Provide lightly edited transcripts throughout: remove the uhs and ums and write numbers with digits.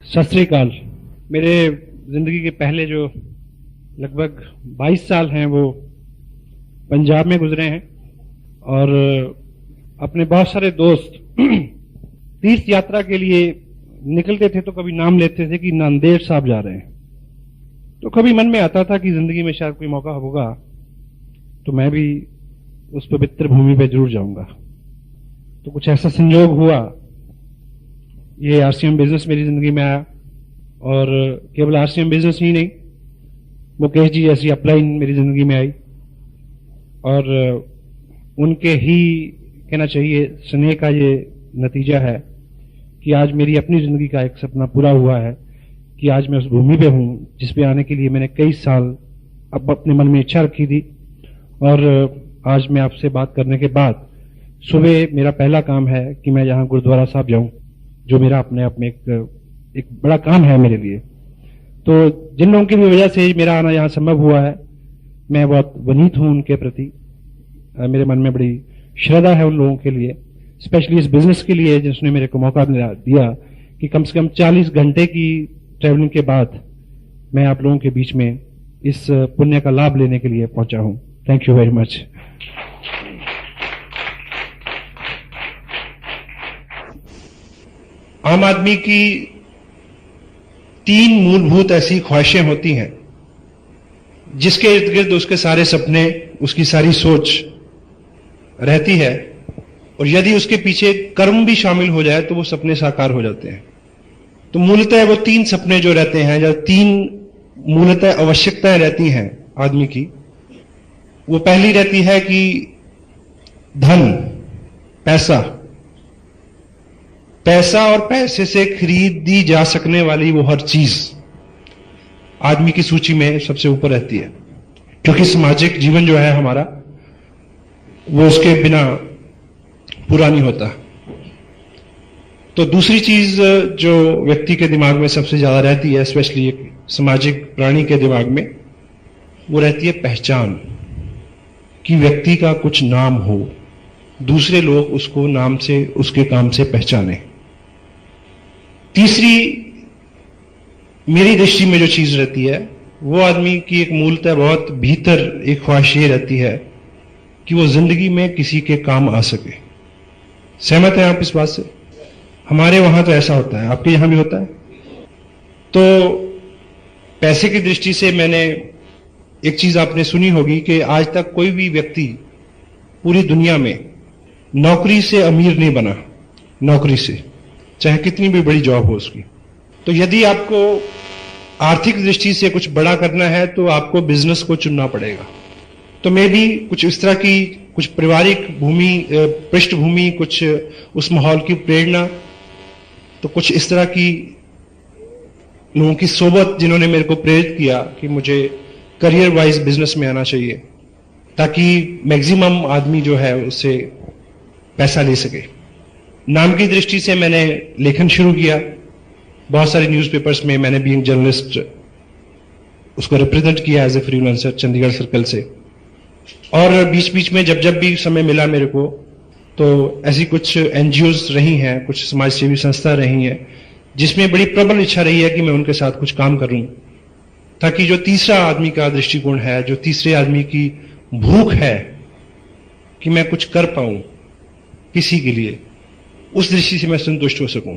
सत श्री अकाल। मेरे जिंदगी के पहले जो लगभग 22 साल हैं वो पंजाब में गुजरे हैं और अपने बहुत सारे दोस्त तीर्थ यात्रा के लिए निकलते थे तो कभी नाम लेते थे कि नांदेड़ साहब जा रहे हैं। तो कभी मन में आता था कि जिंदगी में शायद कोई मौका होगा तो मैं भी उस पवित्र भूमि पे जरूर जाऊंगा। तो कुछ ऐसा संयोग हुआ, ये आरसीएम बिजनेस मेरी जिंदगी में आया और केवल आरसीएम बिजनेस ही नहीं, मुकेश जी जैसी अपलाइन मेरी जिंदगी में आई और उनके ही कहना चाहिए स्नेह का ये नतीजा है कि आज मेरी अपनी जिंदगी का एक सपना पूरा हुआ है कि आज मैं उस भूमि पे हूं जिस पे आने के लिए मैंने कई साल अब अपने मन में इच्छा रखी थी। और आज मैं आपसे बात करने के बाद सुबह मेरा पहला काम है कि मैं यहां गुरुद्वारा साहब जाऊं, जो मेरा अपने आप में एक बड़ा काम है मेरे लिए। तो जिन लोगों की भी वजह से मेरा आना यहाँ संभव हुआ है, मैं बहुत वनीत हूं उनके प्रति। मेरे मन में बड़ी श्रद्धा है उन लोगों के लिए, स्पेशली इस बिजनेस के लिए जिसने मेरे को मौका दिया कि कम से कम 40 घंटे की ट्रैवलिंग के बाद मैं आप लोगों के बीच में इस पुण्य का लाभ लेने के लिए पहुंचा हूं। Thank you very much. आम आदमी की 3 मूलभूत ऐसी ख्वाहिशें होती हैं जिसके इर्द गिर्द उसके सारे सपने, उसकी सारी सोच रहती है, और यदि उसके पीछे कर्म भी शामिल हो जाए तो वो सपने साकार हो जाते हैं। तो मूलतः वो 3 सपने जो रहते हैं, या 3 मूलतः आवश्यकताएं रहती हैं आदमी की, वो पहली रहती है कि धन, पैसा और पैसे से खरीदी जा सकने वाली वो हर चीज आदमी की सूची में सबसे ऊपर रहती है, क्योंकि सामाजिक जीवन जो है हमारा वो उसके बिना पूरा नहीं होता। तो दूसरी चीज जो व्यक्ति के दिमाग में सबसे ज्यादा रहती है, स्पेशली एक सामाजिक प्राणी के दिमाग में, वो रहती है पहचान, कि व्यक्ति का कुछ नाम हो, दूसरे लोग उसको नाम से, उसके काम से पहचाने। तीसरी मेरी दृष्टि में जो चीज रहती है वो आदमी की एक मूलतः बहुत भीतर एक ख्वाहिश ये रहती है कि वो जिंदगी में किसी के काम आ सके। सहमत हैं आप इस बात से? हमारे वहां तो ऐसा होता है, आपके यहां भी होता है। तो पैसे की दृष्टि से मैंने एक चीज आपने सुनी होगी कि आज तक कोई भी व्यक्ति पूरी दुनिया में नौकरी से अमीर नहीं बना, नौकरी से, चाहे कितनी भी बड़ी जॉब हो उसकी। तो यदि आपको आर्थिक दृष्टि से कुछ बड़ा करना है तो आपको बिजनेस को चुनना पड़ेगा। तो मैं भी कुछ इस तरह की, कुछ पारिवारिक पृष्ठभूमि, कुछ उस माहौल की प्रेरणा, तो कुछ इस तरह की लोगों की सोबत जिन्होंने मेरे को प्रेरित किया कि मुझे करियर वाइज बिजनेस में आना चाहिए, ताकि मैक्सिमम आदमी जो है उससे पैसा ले सके। नाम की दृष्टि से मैंने लेखन शुरू किया, बहुत सारे न्यूज़पेपर्स में मैंने बीइंग जर्नलिस्ट उसको रिप्रेजेंट किया as a freelancer Chandigarh circle से। और बीच बीच में जब जब भी समय मिला मेरे को, तो ऐसी कुछ एनजीओज रही हैं, कुछ समाज सेवी संस्था रही हैं, जिसमें बड़ी प्रबल इच्छा रही है कि मैं उनके साथ कुछ काम करूं, ताकि जो तीसरा आदमी का दृष्टिकोण है, जो तीसरे आदमी की भूख है कि मैं कुछ कर पाऊं किसी के लिए, उस दृष्टि से मैं संतुष्ट हो सकूं।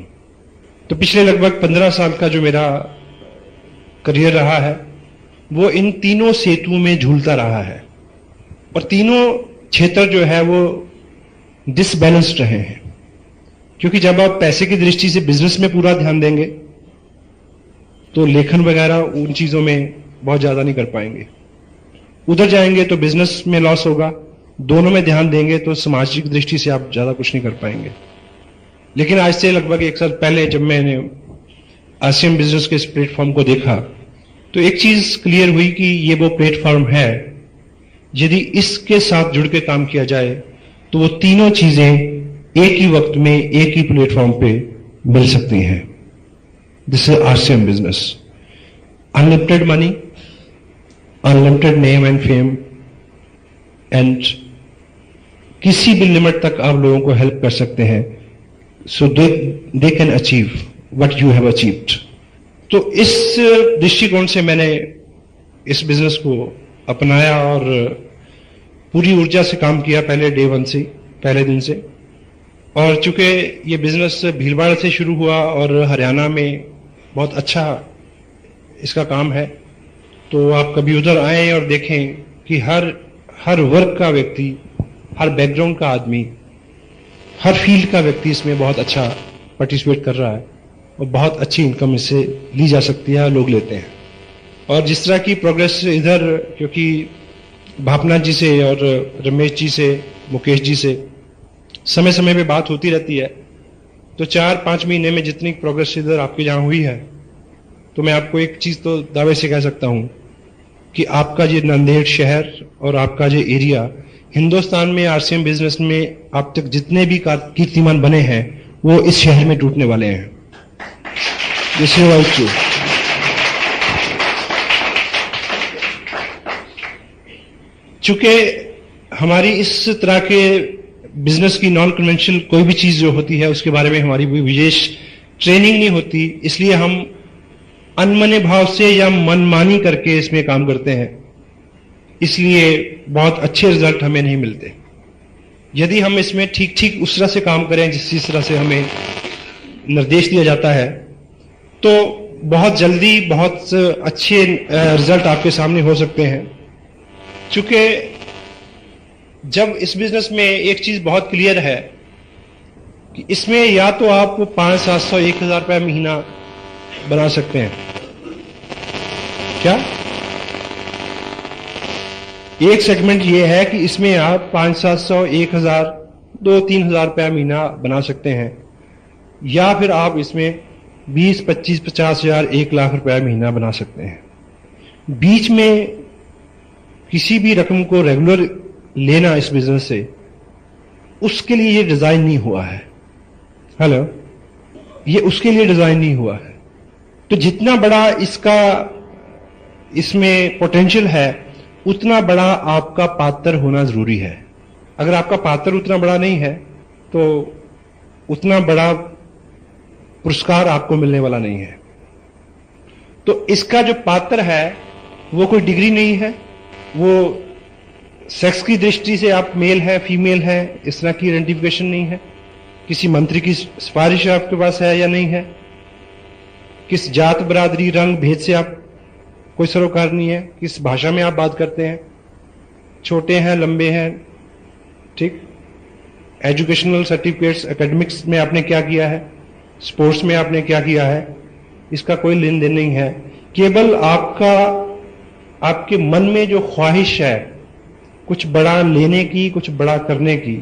तो पिछले लगभग 15 साल का जो मेरा करियर रहा है वो इन तीनों सेतुओं में झूलता रहा है, और तीनों क्षेत्र जो है वो डिसबैलेंस्ड रहे हैं। क्योंकि जब आप पैसे की दृष्टि से बिजनेस में पूरा ध्यान देंगे तो लेखन वगैरह उन चीजों में बहुत ज्यादा नहीं कर पाएंगे, उधर जाएंगे तो बिजनेस में लॉस होगा, दोनों में ध्यान देंगे तो सामाजिक दृष्टि से आप ज्यादा कुछ नहीं कर पाएंगे। लेकिन आज से लगभग 1 साल पहले जब मैंने आरसीएम बिजनेस के इस प्लेटफॉर्म को देखा तो एक चीज क्लियर हुई कि ये वो प्लेटफॉर्म है, यदि इसके साथ जुड़ के काम किया जाए तो वो तीनों चीजें एक ही वक्त में एक ही प्लेटफॉर्म पे मिल सकती हैं। This is RCM business, unlimited money, unlimited name and fame, and किसी भी लिमिट तक आप लोगों को हेल्प कर सकते हैं, so they can achieve what you have achieved. तो इस दृष्टिकोण से मैंने इस बिजनेस को अपनाया और पूरी ऊर्जा से काम किया पहले डे वन से, पहले दिन से। और चूंकि ये बिजनेस भीलवाड़ा से शुरू हुआ और हरियाणा में बहुत अच्छा इसका काम है, तो आप कभी उधर आएं और देखें कि हर वर्ग का व्यक्ति, हर बैकग्राउंड का आदमी, हर फील्ड का व्यक्ति इसमें बहुत अच्छा पार्टिसिपेट कर रहा है और बहुत अच्छी इनकम इससे ली जा सकती है, लोग लेते हैं। और जिस तरह की प्रोग्रेस इधर, क्योंकि भापना जी से और रमेश जी से, मुकेश जी से समय समय पे बात होती रहती है, तो 4-5 महीने में जितनी प्रोग्रेस इधर आपके जहां हुई है, तो मैं आपको एक चीज तो दावे से कह सकता हूं कि आपका ये नांदेड़ शहर और आपका जो एरिया हिंदुस्तान में आरसीएम बिजनेस में अब तक जितने भी कीर्तिमान बने हैं वो इस शहर में टूटने वाले हैं। This is white true. चूंकि हमारी इस तरह के बिजनेस की नॉन कन्वेंशनल कोई भी चीज जो होती है उसके बारे में हमारी कोई विशेष ट्रेनिंग नहीं होती, इसलिए हम अनमने भाव से या मनमानी करके इसमें काम करते हैं, इसलिए बहुत अच्छे रिजल्ट हमें नहीं मिलते। यदि हम इसमें ठीक ठीक उस तरह से काम करें जिस तरह से हमें निर्देश दिया जाता है, तो बहुत जल्दी बहुत अच्छे रिजल्ट आपके सामने हो सकते हैं। चूंकि जब इस बिजनेस में एक चीज बहुत क्लियर है कि इसमें या तो आप 500, 700, 1000 रुपया महीना बना सकते हैं। क्या एक सेगमेंट ये है कि इसमें आप 500, 700, 1000, 2, 3,000 रुपया महीना बना सकते हैं, या फिर आप इसमें 20, 25, 50,000, 1 लाख रुपया महीना बना सकते हैं। बीच में किसी भी रकम को रेगुलर लेना इस बिजनेस से, उसके लिए ये डिजाइन नहीं हुआ है। हेलो, ये उसके लिए डिजाइन नहीं हुआ है। तो जितना बड़ा इसमें पोटेंशियल है, उतना बड़ा आपका पात्र होना जरूरी है। अगर आपका पात्र उतना बड़ा नहीं है, तो उतना बड़ा पुरस्कार आपको मिलने वाला नहीं है। तो इसका जो पात्र है वो कोई डिग्री नहीं है, वो सेक्स की दृष्टि से आप मेल है, फीमेल है, इस तरह की आइडेंटिफिकेशन नहीं है। किसी मंत्री की सिफारिश आपके पास है या नहीं है, किस जात, बरादरी, रंग, भेद से आप कोई सरोकार नहीं है, किस भाषा में आप बात करते हैं, छोटे हैं, लंबे हैं, ठीक, एजुकेशनल सर्टिफिकेट्स, एकेडमिक्स में आपने क्या किया है, स्पोर्ट्स में आपने क्या किया है, इसका कोई लेन देन नहीं है। केवल आपके मन में जो ख्वाहिश है कुछ बड़ा लेने की, कुछ बड़ा करने की,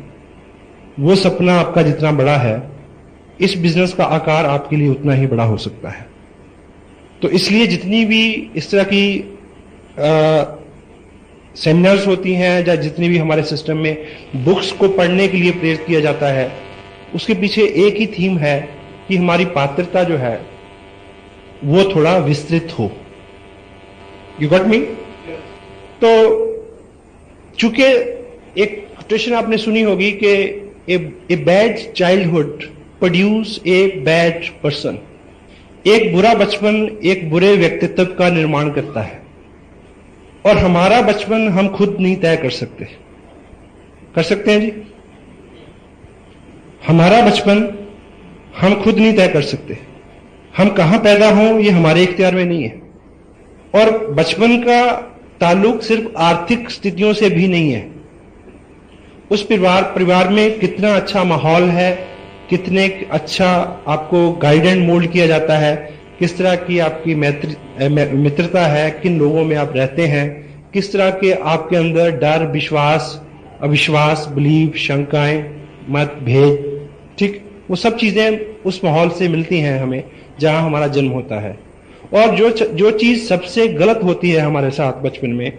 वो सपना आपका जितना बड़ा है, इस बिजनेस का आकार आपके लिए उतना ही बड़ा हो सकता है। तो इसलिए जितनी भी इस तरह की सेमिनार्स होती हैं, या जितनी भी हमारे सिस्टम में बुक्स को पढ़ने के लिए प्रेरित किया जाता है, उसके पीछे एक ही थीम है कि हमारी पात्रता जो है वो थोड़ा विस्तृत हो। You got me? तो चूंकि एक कोटेशन आपने सुनी होगी कि a bad childhood produce a bad person. एक बुरा बचपन एक बुरे व्यक्तित्व का निर्माण करता है, और हमारा बचपन हम खुद नहीं तय कर सकते। कर सकते हैं जी? हमारा बचपन हम खुद नहीं तय कर सकते। हम कहां पैदा हों ये हमारे इख्तियार में नहीं है। और बचपन का ताल्लुक सिर्फ आर्थिक स्थितियों से भी नहीं है। उस परिवार में कितना अच्छा माहौल है, कितने अच्छा आपको गाइड एंड मोल्ड किया जाता है, किस तरह की आपकी मित्रता है, किन लोगों में आप रहते हैं, किस तरह के आपके अंदर डर, विश्वास, अविश्वास, बिलीव, शंकाएं, मतभेद, ठीक, वो सब चीजें उस माहौल से मिलती हैं हमें जहां हमारा जन्म होता है। और जो चीज सबसे गलत होती है हमारे साथ बचपन में,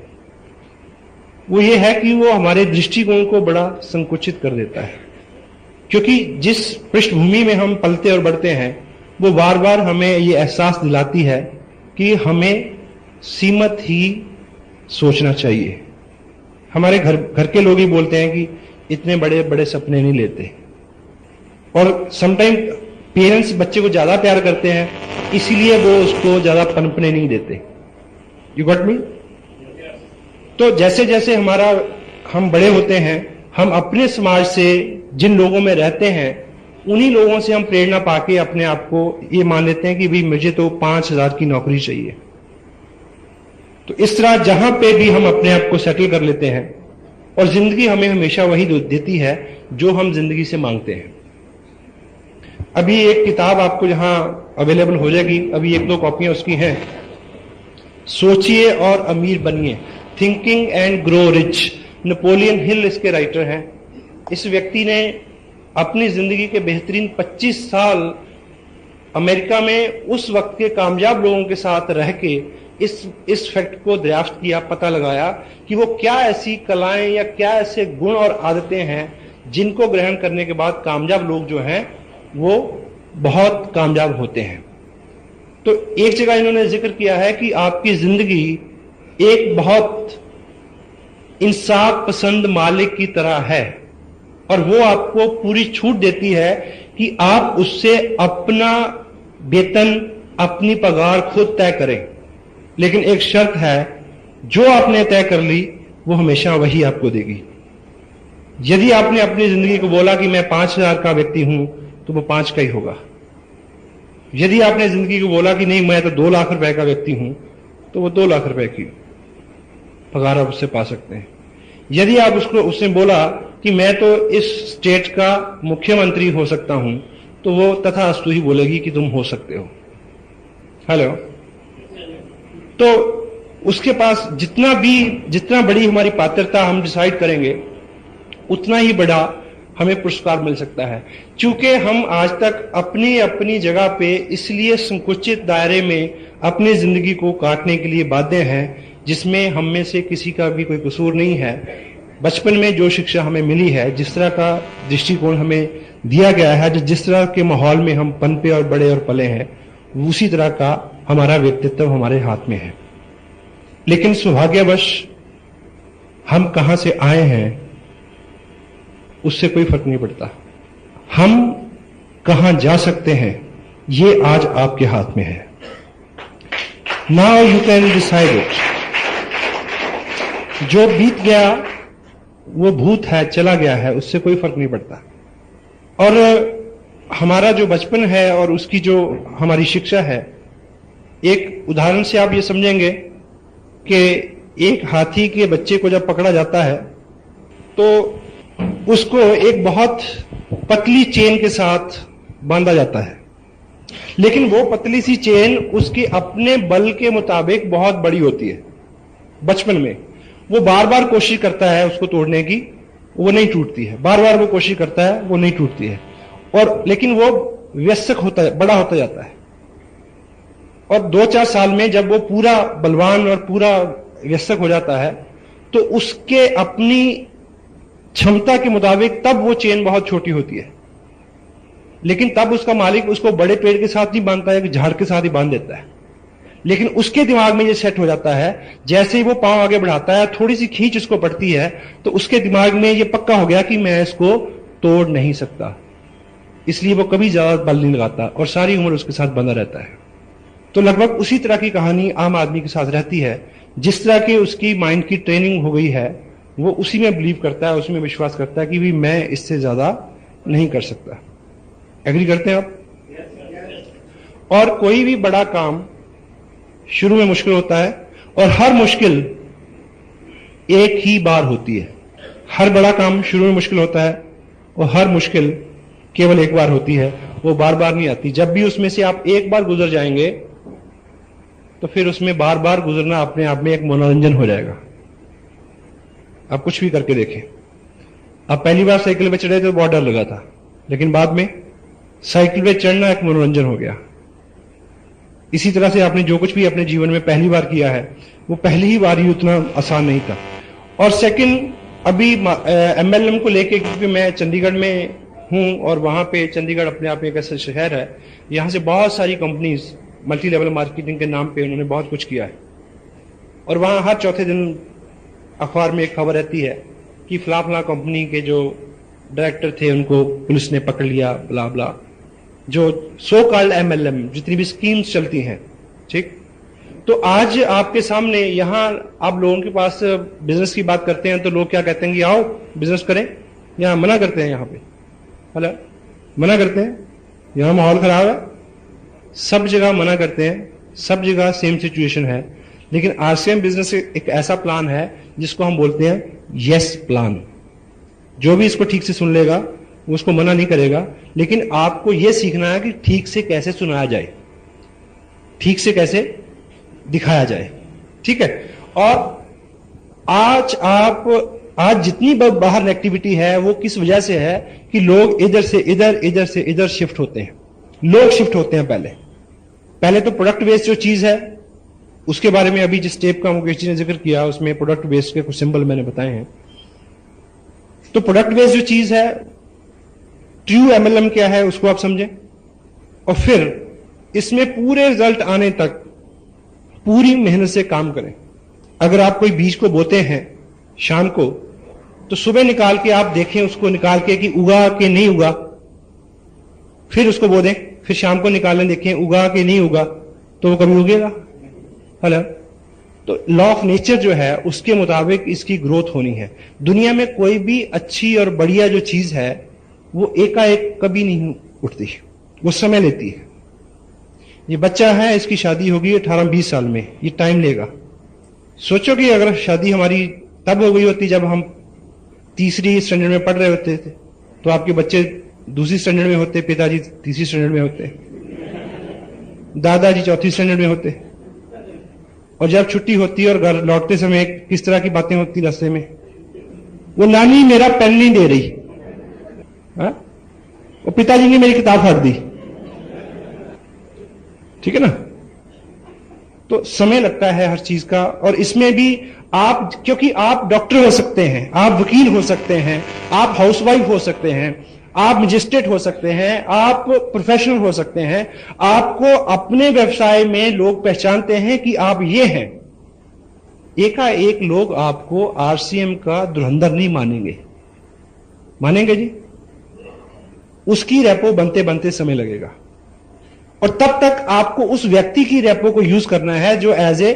वो ये है कि वो हमारे दृष्टिकोण को बड़ा संकुचित कर देता है। क्योंकि जिस पृष्ठभूमि में हम पलते और बढ़ते हैं, वो बार बार हमें ये एहसास दिलाती है कि हमें सीमित ही सोचना चाहिए। हमारे घर के लोग ही बोलते हैं कि इतने बड़े बड़े सपने नहीं लेते। और समटाइम पेरेंट्स बच्चे को ज्यादा प्यार करते हैं, इसीलिए वो उसको ज्यादा पनपने नहीं देते। You got me? तो जैसे जैसे हम बड़े होते हैं, हम अपने समाज से जिन लोगों में रहते हैं उन्हीं लोगों से हम प्रेरणा पाके अपने आप को ये मान लेते हैं कि भाई मुझे तो 5,000 की नौकरी चाहिए। तो इस तरह जहां पे भी हम अपने आप को सेटल कर लेते हैं, और जिंदगी हमें हमेशा वही देती है जो हम जिंदगी से मांगते हैं। अभी एक किताब आपको जहां अवेलेबल हो जाएगी, अभी 1-2 कॉपियां उसकी हैं, सोचिए और अमीर बनिए, thinking and grow rich. Napoleon Hill इसके राइटर हैं। इस व्यक्ति ने अपनी जिंदगी के बेहतरीन 25 साल अमेरिका में उस वक्त के कामयाब लोगों के साथ रह के इस फैक्ट को दरियाफ्त किया, पता लगाया कि वो क्या ऐसी कलाएं या क्या ऐसे गुण और आदतें हैं जिनको ग्रहण करने के बाद कामयाब लोग जो हैं वो बहुत कामयाब होते हैं। तो एक जगह इन्होंने जिक्र किया है कि आपकी जिंदगी एक बहुत इंसाफ पसंद मालिक की तरह है, और वो आपको पूरी छूट देती है कि आप उससे अपना वेतन, अपनी पगार खुद तय करें। लेकिन एक शर्त है, जो आपने तय कर ली वो हमेशा वही आपको देगी। यदि आपने अपनी जिंदगी को बोला कि मैं 5,000 का व्यक्ति हूं, तो वो 5 का ही होगा। यदि आपने जिंदगी को बोला कि नहीं मैं तो 2 लाख रुपए का व्यक्ति हूं, तो वो 2 लाख रुपए की पगार आप उससे पा सकते हैं। यदि आप उसने बोला कि मैं तो इस स्टेट का मुख्यमंत्री हो सकता हूं, तो वो तथास्तु ही बोलेगी कि तुम हो सकते हो। हेलो? तो उसके पास जितना बड़ी हमारी पात्रता हम डिसाइड करेंगे, उतना ही बड़ा हमें पुरस्कार मिल सकता है। चूंकि हम आज तक अपनी अपनी जगह पे इसलिए संकुचित दायरे में अपनी जिंदगी को काटने के लिए बाध्य हैं, जिसमें हम में से किसी का भी कोई कसूर नहीं है। बचपन में जो शिक्षा हमें मिली है, जिस तरह का दृष्टिकोण हमें दिया गया है, जिस तरह के माहौल में हम पनपे और बड़े और पले हैं, उसी तरह का हमारा व्यक्तित्व हमारे हाथ में है। लेकिन सौभाग्यवश हम कहां से आए हैं उससे कोई फर्क नहीं पड़ता। हम कहां जा सकते हैं ये आज आपके हाथ में है। Now you can decide it. जो बीत गया वो भूत है, चला गया है, उससे कोई फर्क नहीं पड़ता। और हमारा जो बचपन है और उसकी जो हमारी शिक्षा है, एक उदाहरण से आप ये समझेंगे कि एक हाथी के बच्चे को जब पकड़ा जाता है तो उसको एक बहुत पतली चेन के साथ बांधा जाता है, लेकिन वो पतली सी चेन उसके अपने बल के मुताबिक बहुत बड़ी होती है। बचपन में वो बार बार कोशिश करता है उसको तोड़ने की, वो नहीं टूटती है। बार बार वो कोशिश करता है, वो नहीं टूटती है। और लेकिन वो व्यस्क होता है, बड़ा होता जाता है, और 2-4 साल में जब वो पूरा बलवान और पूरा व्यस्क हो जाता है, तो उसके अपनी क्षमता के मुताबिक तब वो चेन बहुत छोटी होती है। लेकिन तब उसका मालिक उसको बड़े पेड़ के साथ नहीं बांधता है, झाड़ के साथ ही बांध देता है। लेकिन उसके दिमाग में ये सेट हो जाता है, जैसे ही वो पांव आगे बढ़ाता है, थोड़ी सी खींच उसको पड़ती है, तो उसके दिमाग में ये पक्का हो गया कि मैं इसको तोड़ नहीं सकता। इसलिए वो कभी ज्यादा बल नहीं लगाता और सारी उम्र उसके साथ बंधा रहता है। तो लगभग उसी तरह की कहानी आम आदमी के साथ रहती है। जिस तरह की उसकी माइंड की ट्रेनिंग हो गई है, वो उसी में बिलीव करता है, उसी में विश्वास करता है कि भी मैं इससे ज्यादा नहीं कर सकता। एग्री करते हैं आप? और कोई भी बड़ा काम शुरू में मुश्किल होता है, और हर मुश्किल एक ही बार होती है। हर बड़ा काम शुरू में मुश्किल होता है, और हर मुश्किल केवल एक बार होती है, वो बार बार नहीं आती। जब भी उसमें से आप एक बार गुजर जाएंगे, तो फिर उसमें बार बार गुजरना अपने आप में एक मनोरंजन हो जाएगा। आप कुछ भी करके देखें। आप पहली बार साइकिल पे चढ़े तो बहुत डर लगा था, लेकिन बाद में साइकिल पे चढ़ना एक मनोरंजन हो गया। इसी तरह से आपने जो कुछ भी अपने जीवन में पहली बार किया है, वो पहली ही बार ही उतना आसान नहीं था। और सेकंड, अभी MLM को लेके, क्योंकि मैं चंडीगढ़ में हूं और वहां पे चंडीगढ़ अपने आप में एक ऐसा शहर है, यहां से बहुत सारी कंपनीज मल्टी लेवल मार्केटिंग के नाम पे उन्होंने बहुत कुछ किया है। और वहां हर चौथे दिन अखबार में एक खबर रहती है कि फला फला कंपनी के जो डायरेक्टर थे उनको पुलिस ने पकड़ लिया, ब्ला ब्ला। जो सो कॉल्ड MLM, जितनी भी स्कीम्स चलती हैं, ठीक। तो आज आपके सामने यहां आप लोगों के पास बिजनेस की बात करते हैं तो लोग क्या कहते हैं कि आओ बिजनेस करें, यहां मना करते हैं, यहां पे हेलो मना करते हैं, यहां माहौल खराब है, सब जगह मना करते हैं, सब जगह सेम सिचुएशन है। लेकिन RCM बिजनेस एक ऐसा प्लान है जिसको हम बोलते हैं यस प्लान। जो भी इसको ठीक से सुन लेगा वो उसको मना नहीं करेगा, लेकिन आपको यह सीखना है कि ठीक से कैसे सुनाया जाए, ठीक से कैसे दिखाया जाए, ठीक है। और आज जितनी बाहर एक्टिविटी है वो किस वजह से है कि लोग इधर से इधर, इधर से इधर शिफ्ट होते हैं, लोग शिफ्ट होते हैं। पहले तो प्रोडक्ट बेस्ड जो चीज है उसके बारे में अभी जिस टेप का मुकेश जी ने जिक्र किया उसमें प्रोडक्ट बेस्ड के कुछ सिंबल मैंने बताए हैं। तो प्रोडक्ट बेस्ड जो चीज है, ट्रू MLM क्या है उसको आप समझें, और फिर इसमें पूरे रिजल्ट आने तक पूरी मेहनत से काम करें। अगर आप कोई बीज को बोते हैं शाम को, तो सुबह निकाल के आप देखें उसको, निकाल के कि उगा के नहीं उगा, फिर उसको बो दें, फिर शाम को निकालें, देखें उगा के नहीं उगा, तो वो कभी उगेगा। हेलो, तो लॉ ऑफ नेचर जो है उसके मुताबिक इसकी ग्रोथ होनी है। दुनिया में कोई भी अच्छी और बढ़िया जो चीज है वो एकाएक कभी नहीं उठती, वो समय लेती है। ये बच्चा है, इसकी शादी होगी 18-20 साल में, ये टाइम लेगा। सोचो कि अगर शादी हमारी तब हो गई होती जब हम तीसरी स्टैंडर्ड में पढ़ रहे होते थे, तो आपके बच्चे दूसरी स्टैंडर्ड में होते, पिताजी तीसरी स्टैंडर्ड में होते, दादाजी चौथी स्टैंडर्ड में होते, और जब छुट्टी होती और घर लौटते समय किस तरह की बातें होती रास्ते में, वो नानी मेरा पेन नहीं दे रही, और पिताजी ने मेरी किताब फाड़ दी, ठीक है ना। तो समय लगता है हर चीज का, और इसमें भी आप, क्योंकि आप डॉक्टर हो सकते हैं, आप वकील हो सकते हैं, आप हाउसवाइफ हो सकते हैं, आप मजिस्ट्रेट हो सकते हैं, आप प्रोफेशनल हो सकते हैं, आपको अपने व्यवसाय में लोग पहचानते हैं कि आप ये हैं। एकाएक लोग आपको RCM का धुरंधर नहीं मानेंगे, मानेंगे जी? उसकी रेपो बनते बनते समय लगेगा, और तब तक आपको उस व्यक्ति की रेपो को यूज करना है जो एज ए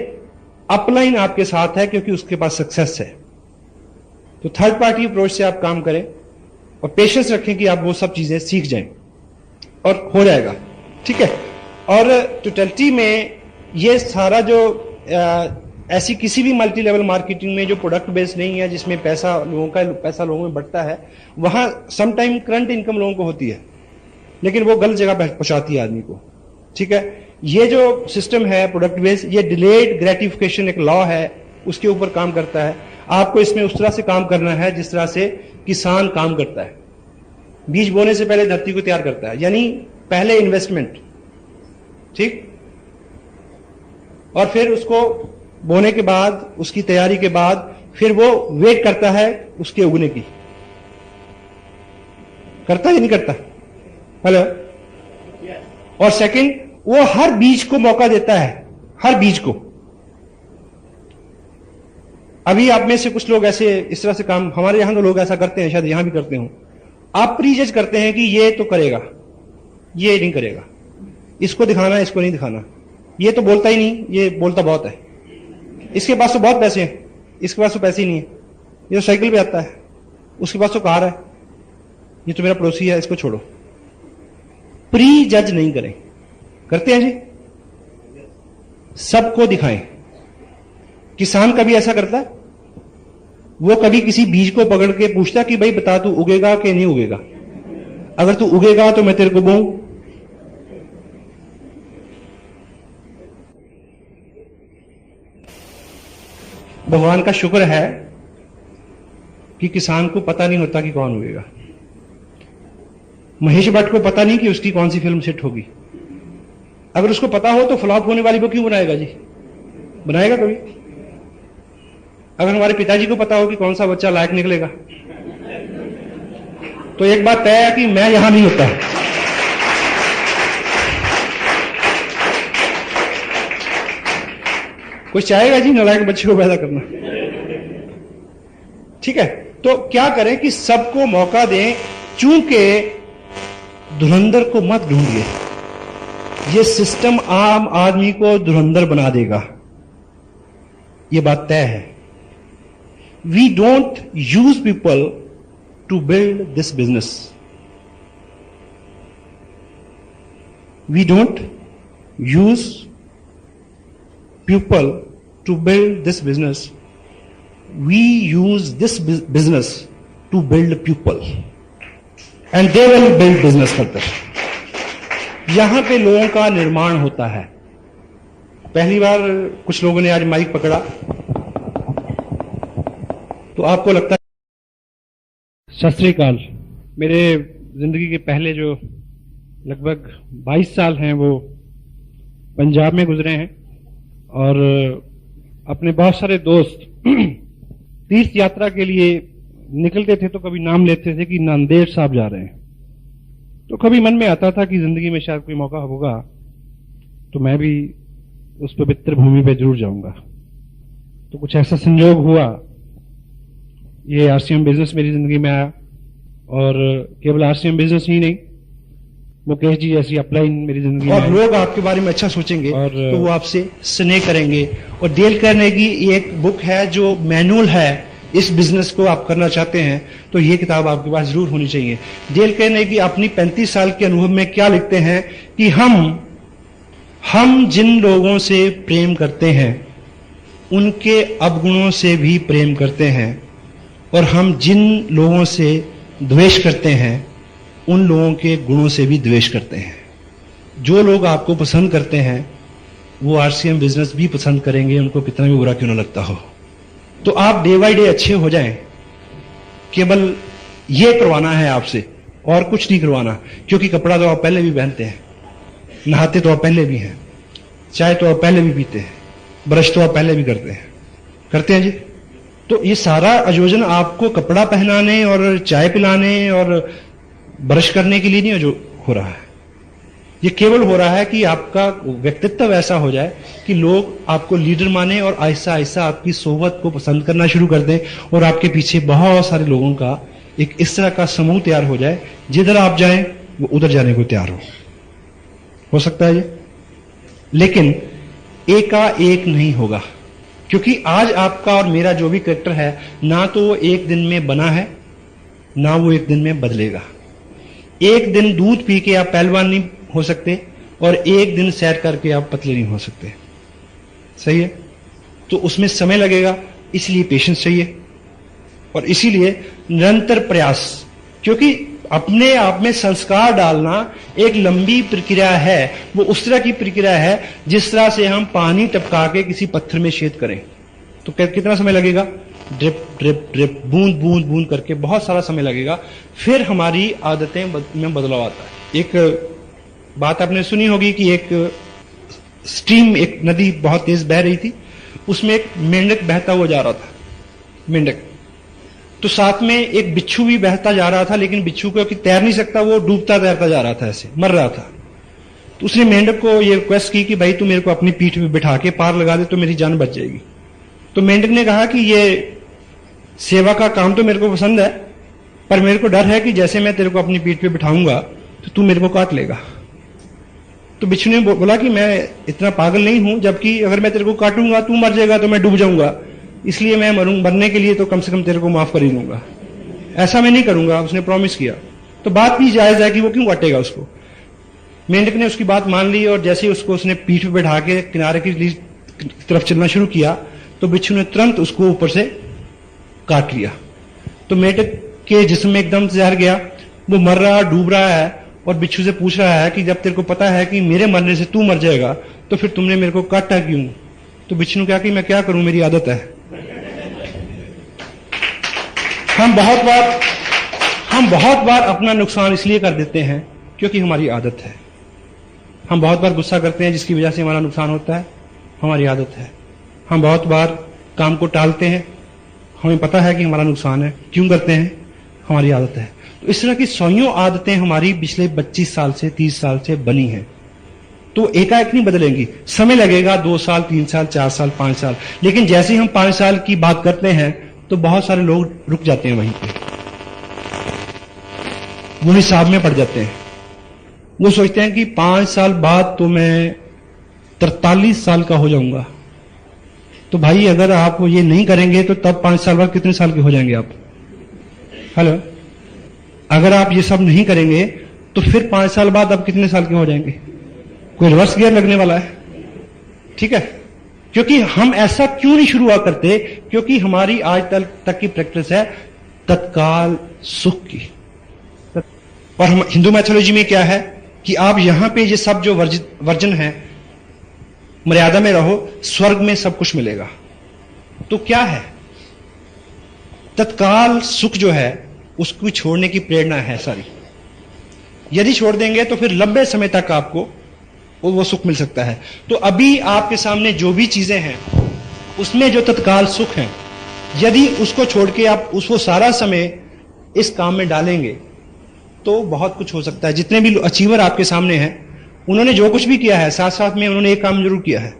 अपलाइन आपके साथ है, क्योंकि उसके पास सक्सेस है। तो थर्ड पार्टी अप्रोच से आप काम करें और पेशेंस रखें कि आप वो सब चीजें सीख जाएं, और हो जाएगा, ठीक है। और टोटलिटी में ये सारा जो ऐसी किसी भी मल्टी लेवल मार्केटिंग में जो प्रोडक्ट बेस्ड नहीं है, जिसमें पैसा लोगों में बढ़ता है, वहां समटाइम करंट इनकम लोगों को होती है, लेकिन वो गलत जगह पहुंचाती है आदमी को, ठीक है। ये जो सिस्टम है प्रोडक्ट बेस्ड, ये डिलेड ग्रेटिफिकेशन एक लॉ है, उसके ऊपर काम करता है। आपको इसमें उस तरह से काम करना है जिस तरह से किसान काम करता है। बीज बोने से पहले धरती को तैयार करता है, यानी पहले इन्वेस्टमेंट, ठीक, और फिर उसको बोने के बाद, उसकी तैयारी के बाद, फिर वो वेट करता है उसके उगने की। करता है या नहीं करता? हेलो। और सेकंड, वो हर बीज को मौका देता है, हर बीज को। अभी आप में से कुछ लोग ऐसे इस तरह से काम, हमारे यहां तो लोग ऐसा करते हैं, शायद यहां भी करते हो, आप प्रीजज करते हैं कि ये तो करेगा, ये नहीं करेगा, इसको दिखाना, इसको नहीं दिखाना, ये तो बोलता ही नहीं, ये बोलता बहुत है, इसके पास तो बहुत पैसे हैं, इसके पास तो पैसे ही नहीं है, ये तो साइकिल पे आता है, उसके पास तो कार है, ये तो मेरा पड़ोसी है, इसको छोड़ो। प्री जज नहीं करें। करते हैं जी? सबको दिखाएं। किसान कभी ऐसा करता है? वो कभी किसी बीज को पकड़ के पूछता कि भाई बता तू उगेगा कि नहीं उगेगा, अगर तू उगेगा तो मैं तेरे को बोऊं। भगवान का शुक्र है कि किसान को पता नहीं होता कि कौन उगेगा। महेश भट्ट को पता नहीं कि उसकी कौन सी फिल्म सेट होगी। अगर उसको पता हो तो फ्लॉप होने वाली को क्यों बनाएगा जी? बनाएगा कभी? अगर हमारे पिताजी को पता हो कि कौन सा बच्चा लायक निकलेगा, तो एक बात तय है कि मैं यहां नहीं होता। कोई चाहेगा जी नालायक बच्चे को पैदा करना? ठीक है, तो क्या करें कि सबको मौका दें, चूंकि धुरंधर को मत ढूंढिए। ये सिस्टम आम आदमी को धुरंधर बना देगा, ये बात तय है। We don't use people to build this business. We don't use people to build this business. We use this business to build people and they will build business further. यहां पे लोगों का निर्माण होता है। पहली बार कुछ लोगों ने आज माइक पकड़ा तो आपको लगता है। सत श्री अकाल। मेरे जिंदगी के पहले जो लगभग 22 साल हैं वो पंजाब में गुजरे हैं और अपने बहुत सारे दोस्त तीर्थ यात्रा के लिए निकलते थे तो कभी नाम लेते थे कि नांदेड़ साहब जा रहे हैं। तो कभी मन में आता था कि जिंदगी में शायद कोई मौका होगा तो मैं भी उस पवित्र भूमि पे जरूर जाऊंगा। तो कुछ ऐसा संयोग हुआ, ये आरसीएम बिजनेस मेरी जिंदगी में आया और केवल आरसीएम बिजनेस ही नहीं, मुकेश जी जैसी अपलाइन मेरी जिंदगी में और लोग आपके बारे में अच्छा सोचेंगे और तो वो आपसे स्नेह करेंगे। और डेल कार्नेगी की एक बुक है जो मैनुअल है, इस बिजनेस को आप करना चाहते हैं तो ये किताब आपके पास जरूर होनी चाहिए। डेल कार्नेगी अपनी 35 साल के अनुभव में क्या लिखते हैं कि हम जिन लोगों से प्रेम करते हैं उनके अवगुणों से भी प्रेम करते हैं, और हम जिन लोगों से द्वेष करते हैं उन लोगों के गुणों से भी द्वेष करते हैं। जो लोग आपको पसंद करते हैं वो आरसीएम बिजनेस भी पसंद करेंगे, उनको कितना भी बुरा क्यों ना लगता हो। तो आप डे बाय डे अच्छे हो जाएं, केवल ये करवाना है आपसे और कुछ नहीं करवाना। क्योंकि कपड़ा तो आप पहले भी पहनते हैं, नहाते तो आप पहले भी हैं, चाय तो आप पहले भी पीते हैं, ब्रश तो आप पहले भी करते हैं जी। तो ये सारा आयोजन आपको कपड़ा पहनाने और चाय पिलाने और ब्रश करने के लिए नहीं जो हो रहा है। ये केवल हो रहा है कि आपका व्यक्तित्व ऐसा हो जाए कि लोग आपको लीडर माने और आहिस्ता आहिस्ता आपकी सोहबत को पसंद करना शुरू कर दें और आपके पीछे बहुत सारे लोगों का एक इस तरह का समूह तैयार हो जाए, जिधर आप जाएं वो उधर जाने को तैयार हो सकता है ये। लेकिन एकाएक नहीं होगा, क्योंकि आज आपका और मेरा जो भी कैरेक्टर है ना तो वो एक दिन में बना है ना वो एक दिन में बदलेगा। एक दिन दूध पी के आप पहलवान नहीं हो सकते और एक दिन सैर करके आप पतले नहीं हो सकते, सही है। तो उसमें समय लगेगा, इसलिए पेशेंस चाहिए और इसीलिए निरंतर प्रयास। क्योंकि अपने आप में संस्कार डालना एक लंबी प्रक्रिया है, वो उस तरह की प्रक्रिया है जिस तरह से हम पानी टपका के किसी पत्थर में छेद करें। तो कितना समय लगेगा? ड्रिप ड्रिप ड्रिप, बूंद बूंद बूंद करके बहुत सारा समय लगेगा, फिर हमारी आदतें में बदलाव आता है। एक बात आपने सुनी होगी कि एक स्ट्रीम, एक नदी बहुत तेज बह रही थी, उसमें एक मेंढक बहता हुआ जा रहा था, मेंढक। तो साथ में एक बिच्छू भी बहता जा रहा था, लेकिन बिच्छू क्योंकि तैर नहीं सकता वो डूबता तैरता जा रहा था, ऐसे मर रहा था। तो उसने मेंढक को ये रिक्वेस्ट की कि भाई तू मेरे को अपनी पीठ पे बिठा के पार लगा दे तो मेरी जान बच जाएगी। तो मेंढक ने कहा कि ये सेवा का काम तो मेरे को पसंद है, पर मेरे को डर है कि जैसे मैं तेरे को अपनी पीठ पे बिठाऊंगा तो तू मेरे को काट लेगा। तो बिच्छू ने बोला कि मैं इतना पागल नहीं हूं, जबकि अगर मैं तेरे को काटूंगा तू मर जाएगा तो मैं डूब जाऊंगा, इसलिए मैं मरने के लिए तो कम से कम तेरे को माफ कर ही लूंगा, ऐसा मैं नहीं करूंगा। उसने प्रॉमिस किया। तो बात भी जायज है कि वो क्यों काटेगा उसको। मेंढक ने उसकी बात मान ली और जैसे ही उसको उसने पीठ पे बैठा के किनारे की तरफ चलना शुरू किया तो बिच्छू ने तुरंत उसको ऊपर से काट लिया। तो मेंढक के जिस्म में एकदम जहर गया, वो मर रहा, डूब रहा है और बिच्छू से पूछ रहा है कि जब तेरे को पता है कि मेरे मरने से तू मर जाएगा तो फिर तुमने मेरे को काटा क्यों? तो बिच्छू ने कहा कि मैं क्या करूं, मेरी आदत है। हम बहुत बार अपना नुकसान इसलिए कर देते हैं क्योंकि हमारी आदत है। हम बहुत बार गुस्सा करते हैं जिसकी वजह से हमारा नुकसान होता है, हमारी आदत है। हम बहुत बार काम को टालते हैं, हमें पता है कि हमारा नुकसान है, क्यों करते हैं? हमारी आदत है। तो इस तरह की सौयों आदतें हमारी पिछले 25 साल से 30 साल से बनी हैं। तो एकाएक नहीं बदलेंगी, समय लगेगा, 2 साल 3 साल 4 साल 5 साल। लेकिन जैसे ही हम 5 साल की बात करते हैं तो बहुत सारे लोग रुक जाते हैं, वहीं पे वो हिसाब में पड़ जाते हैं। वो सोचते हैं कि 5 साल बाद तो मैं 43 साल का हो जाऊंगा। तो भाई अगर आप ये नहीं करेंगे तो तब 5 साल बाद कितने साल के हो जाएंगे आप? हेलो, अगर आप ये सब नहीं करेंगे तो फिर 5 साल बाद आप कितने साल के हो जाएंगे? कोई रिवर्स गियर लगने वाला है। ठीक है, क्योंकि हम ऐसा क्यों नहीं शुरू करते? क्योंकि हमारी आज तक की प्रैक्टिस है तत्काल सुख की। और हम हिंदू मैथोलॉजी में क्या है कि आप यहां पे ये सब जो वर्जन है, मर्यादा में रहो, स्वर्ग में सब कुछ मिलेगा। तो क्या है? तत्काल सुख जो है उसको छोड़ने की प्रेरणा है सारी। यदि छोड़ देंगे तो फिर लंबे समय तक आपको वो सुख मिल सकता है। तो अभी आपके सामने जो भी चीजें हैं उसमें जो तत्काल सुख है, यदि उसको छोड़ के आप उसको सारा समय इस काम में डालेंगे तो बहुत कुछ हो सकता है। जितने भी अचीवर आपके सामने हैं, उन्होंने जो कुछ भी किया है, साथ साथ में उन्होंने एक काम जरूर किया है,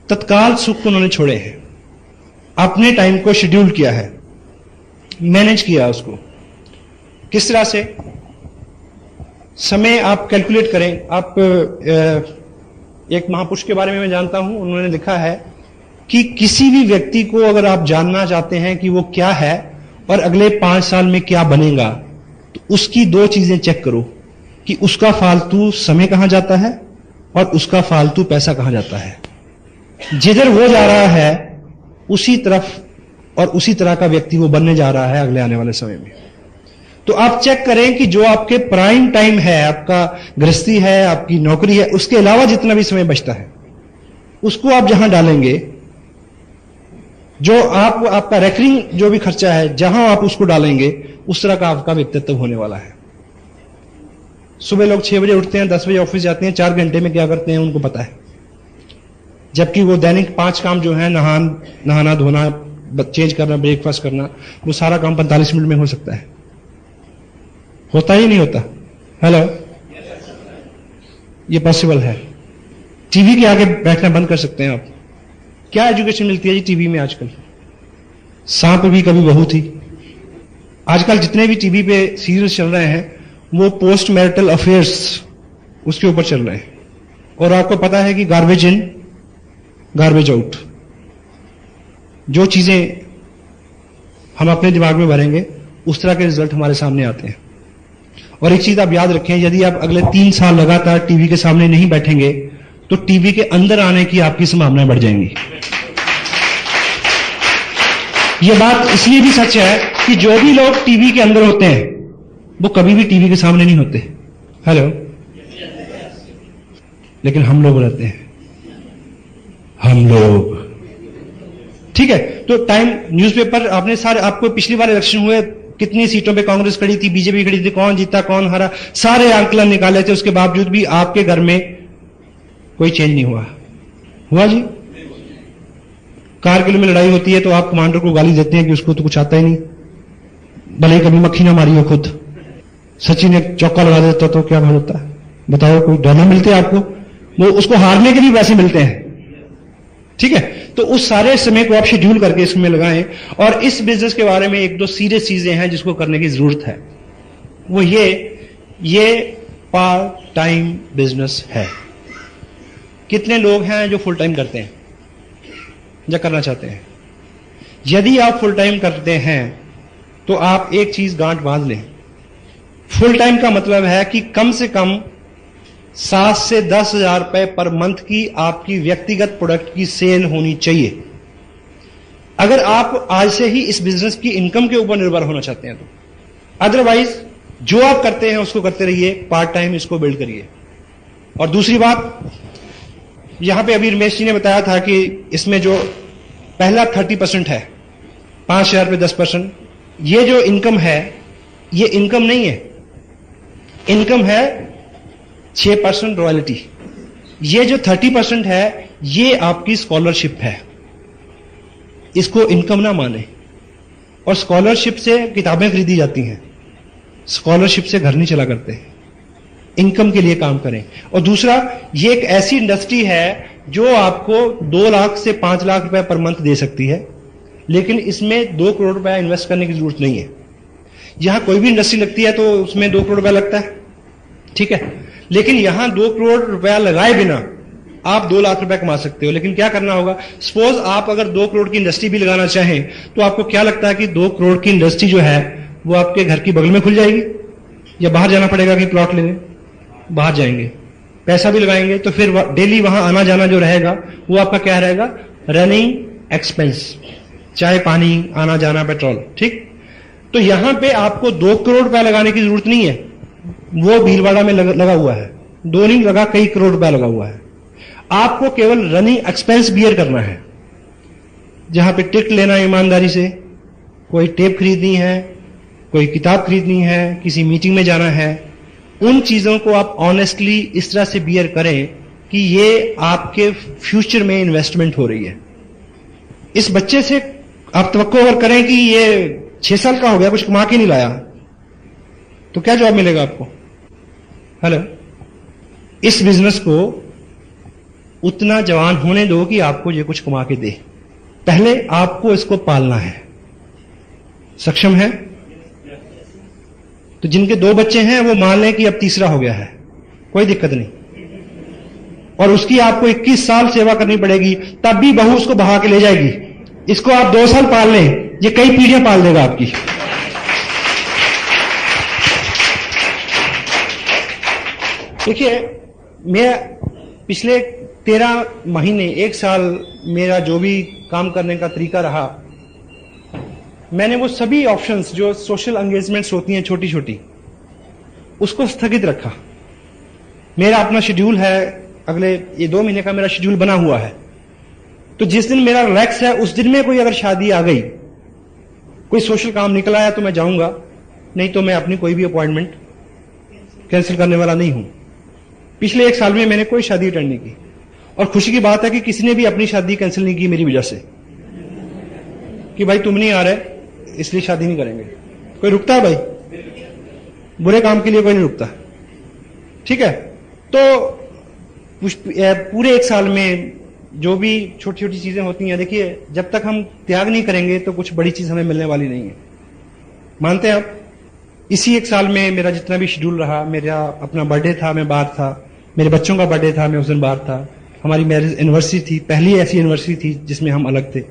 तत्काल सुख को उन्होंने छोड़े हैं, अपने टाइम को शेड्यूल किया है, मैनेज किया उसको। किस तरह से? समय आप कैलकुलेट करें। आप एक महापुरुष के बारे में मैं जानता हूं, उन्होंने लिखा है कि किसी भी व्यक्ति को अगर आप जानना चाहते हैं कि वो क्या है और अगले 5 साल में क्या बनेगा, तो उसकी 2 चीजें चेक करो कि उसका फालतू समय कहां जाता है और उसका फालतू पैसा कहां जाता है। जिधर वो जा रहा है उसी तरफ और उसी तरह का व्यक्ति वो बनने जा रहा है अगले आने वाले समय में। तो आप चेक करें कि जो आपके प्राइम टाइम है, आपका गृहस्थी है, आपकी नौकरी है, उसके अलावा जितना भी समय बचता है उसको आप जहां डालेंगे, जो आपका रेकरिंग जो भी खर्चा है, जहां आप उसको डालेंगे उस तरह का आपका व्यक्तित्व होने वाला है। सुबह लोग 6 बजे उठते हैं, 10 बजे ऑफिस जाते हैं, 4 घंटे में क्या करते हैं उनको पता है। जबकि वो दैनिक 5 काम जो है, नहाना धोना, चेंज करना, ब्रेकफास्ट करना, वो सारा काम 45 मिनट में हो सकता है। होता ही नहीं होता? हेलो, ये पॉसिबल है। टीवी के आगे बैठना बंद कर सकते हैं आप। क्या एजुकेशन मिलती है जी टीवी में आजकल? सांप भी कभी बहू थी। आजकल जितने भी टीवी पे सीरियल्स चल रहे हैं वो पोस्ट मैरिटल अफेयर्स उसके ऊपर चल रहे हैं। और आपको पता है कि गार्बेज इन गार्बेज आउट, जो चीजें हम अपने दिमाग में भरेंगे उस तरह के रिजल्ट हमारे सामने आते हैं। और एक चीज आप याद रखें, यदि आप अगले 3 साल लगातार टीवी के सामने नहीं बैठेंगे तो टीवी के अंदर आने की आपकी संभावनाएं बढ़ जाएंगी। यह बात इसलिए भी सच है कि जो भी लोग टीवी के अंदर होते हैं वो कभी भी टीवी के सामने नहीं होते। हेलो, लेकिन हम लोग रहते हैं, हम लोग। ठीक है, तो टाइम न्यूज़पेपर आपने सारे, आपको पिछली बार इलेक्शन हुए, कितनी सीटों पे कांग्रेस खड़ी थी, बीजेपी खड़ी थी, कौन जीता कौन हारा, सारे आंकलन निकाले थे। उसके बावजूद भी आपके घर में कोई चेंज नहीं हुआ जी? कारगिल में लड़ाई होती है तो आप कमांडर को गाली देते हैं कि उसको तो कुछ आता ही नहीं, भले ही कभी मक्खी ना मारी हो खुद। सचिन एक चौका लगा देता तो क्या बात होता है? बताओ, कोई डॉलर मिलते हैं आपको? वो उसको हारने के भी पैसे मिलते हैं। ठीक है, तो उस सारे समय को आप शेड्यूल करके इसमें लगाएं। और इस बिजनेस के बारे में 1-2 सीरियस चीजें हैं जिसको करने की जरूरत है। वो ये पार्ट टाइम बिजनेस है। कितने लोग हैं जो फुल टाइम करते हैं या करना चाहते हैं? यदि आप फुल टाइम करते हैं तो आप एक चीज गांठ बांध लें, फुल टाइम का मतलब है कि कम से कम 7 से 10 हजार रुपए पर मंथ की आपकी व्यक्तिगत प्रोडक्ट की सेल होनी चाहिए। अगर आप आज से ही इस बिजनेस की इनकम के ऊपर निर्भर होना चाहते हैं तो, अदरवाइज जो आप करते हैं उसको करते रहिए, पार्ट टाइम इसको बिल्ड करिए। और दूसरी बात, यहां पे अभी रमेश जी ने बताया था कि इसमें जो पहला 30% है, 5,000 पे 10%, ये जो इनकम है ये इनकम नहीं है, इनकम है 6% रॉयल्टी। ये जो 30% है ये आपकी स्कॉलरशिप है, इसको इनकम ना माने। और स्कॉलरशिप से किताबें खरीदी जाती हैं, स्कॉलरशिप से घर नहीं चला करते, इनकम के लिए काम करें। और दूसरा, ये एक ऐसी इंडस्ट्री है जो आपको 2 लाख से 5 लाख रुपए पर मंथ दे सकती है, लेकिन इसमें 2 करोड़ रुपया इन्वेस्ट करने की जरूरत नहीं है। यहां कोई भी इंडस्ट्री लगती है तो उसमें 2 करोड़ रुपया लगता है, ठीक है। लेकिन यहां 2 करोड़ रुपया लगाए बिना आप 2 लाख रुपया कमा सकते हो। लेकिन क्या करना होगा, सपोज आप अगर 2 करोड़ की इंडस्ट्री भी लगाना चाहें तो आपको क्या लगता है कि 2 करोड़ की इंडस्ट्री जो है वो आपके घर की बगल में खुल जाएगी या बाहर जाना पड़ेगा कि प्लॉट लेने? बाहर जाएंगे, पैसा भी लगाएंगे, तो फिर डेली वहां आना जाना जो रहेगा वो आपका क्या रहेगा, रनिंग एक्सपेंस, चाहे पानी, आना जाना, पेट्रोल। ठीक, तो यहां पे आपको 2 करोड़ रुपया लगाने की जरूरत नहीं है, वो भीलवाड़ा में लगा हुआ है, 2 नहीं लगा, कई करोड़ रुपया लगा हुआ है। आपको केवल रनिंग एक्सपेंस बियर करना है, जहां पे टिकट लेना है ईमानदारी से, कोई टेप खरीदनी है, कोई किताब खरीदनी है, किसी मीटिंग में जाना है, उन चीजों को आप ऑनेस्टली इस तरह से बियर करें कि ये आपके फ्यूचर में इन्वेस्टमेंट हो रही है। इस बच्चे से आप तवक्को अगर करें कि ये 6 साल का हो गया, कुछ कमा के नहीं लाया, तो क्या जवाब मिलेगा आपको? हेलो, इस बिजनेस को उतना जवान होने दो कि आपको ये कुछ कमा के दे। पहले आपको इसको पालना है। सक्षम है? तो जिनके 2 बच्चे हैं वो मान लें कि अब तीसरा हो गया है, कोई दिक्कत नहीं, और उसकी आपको 21 साल सेवा करनी पड़ेगी, तब भी बहू उसको बहा के ले जाएगी। इसको आप 2 साल पाल लें, ये कई पीढ़ियां पाल देगा आपकी। देखिए, मैं पिछले 13 महीने, 1 साल मेरा जो भी काम करने का तरीका रहा, मैंने वो सभी ऑप्शंस जो सोशल एंगेजमेंट्स होती हैं छोटी छोटी, उसको स्थगित रखा। मेरा अपना शेड्यूल है, अगले ये 2 महीने का मेरा शेड्यूल बना हुआ है। तो जिस दिन मेरा रिलैक्स है उस दिन में कोई अगर शादी आ गई, कोई सोशल काम निकल आया तो मैं जाऊंगा, नहीं तो मैं अपनी कोई भी अपॉइंटमेंट कैंसिल करने वाला नहीं हूं। पिछले 1 साल में मैंने कोई शादी अटेंड नहीं की, और खुशी की बात है कि किसी ने भी अपनी शादी कैंसिल नहीं की मेरी वजह से, कि भाई तुम नहीं आ रहे इसलिए शादी नहीं करेंगे। कोई रुकता है भाई? बुरे काम के लिए कोई नहीं रुकता। ठीक है, तो पूरे 1 साल में जो भी छोटी छोटी चीजें होती हैं, देखिए जब तक हम त्याग नहीं करेंगे तो कुछ बड़ी चीज हमें मिलने वाली नहीं है। मानते हैं आप? इसी 1 साल में मेरा जितना भी शेड्यूल रहा, मेरा अपना बर्थडे था, मैं बाहर था, मेरे बच्चों का बर्थडे था, मैं उस दिन बाहर था, हमारी मैरिज एनिवर्सरी थी, पहली ऐसी एनिवर्सरी थी जिसमें हम अलग थे,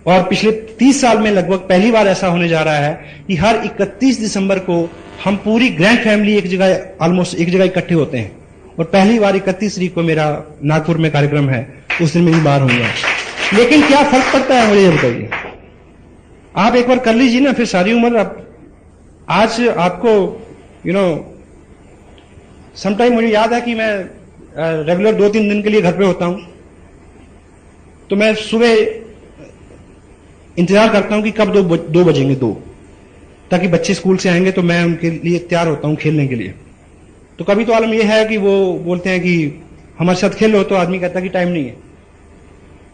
और पिछले 30 साल में लगभग पहली बार ऐसा होने जा रहा है कि हर 31 दिसंबर को हम पूरी ग्रैंड फैमिली एक जगह, ऑलमोस्ट एक जगह इकट्ठे होते हैं, और पहली बार 31 तारीख को मेरा नागपुर में कार्यक्रम है, उस दिन मेरी बार होगा। लेकिन क्या फर्क पड़ता है मुझे ये बताइए? आप एक बार कर लीजिए ना, फिर सारी उम्र आप, आज आपको समटाइम मुझे याद है कि मैं रेगुलर 2-3 दिन के लिए घर पे होता हूं, तो मैं सुबह इंतजार करता हूं कि कब 2 बजेंगे, 2, ताकि बच्चे स्कूल से आएंगे तो मैं उनके लिए तैयार होता हूं खेलने के लिए। तो कभी तो आलम यह है कि वो बोलते हैं कि हमारे साथ खेलो, तो आदमी कहता है कि टाइम नहीं है।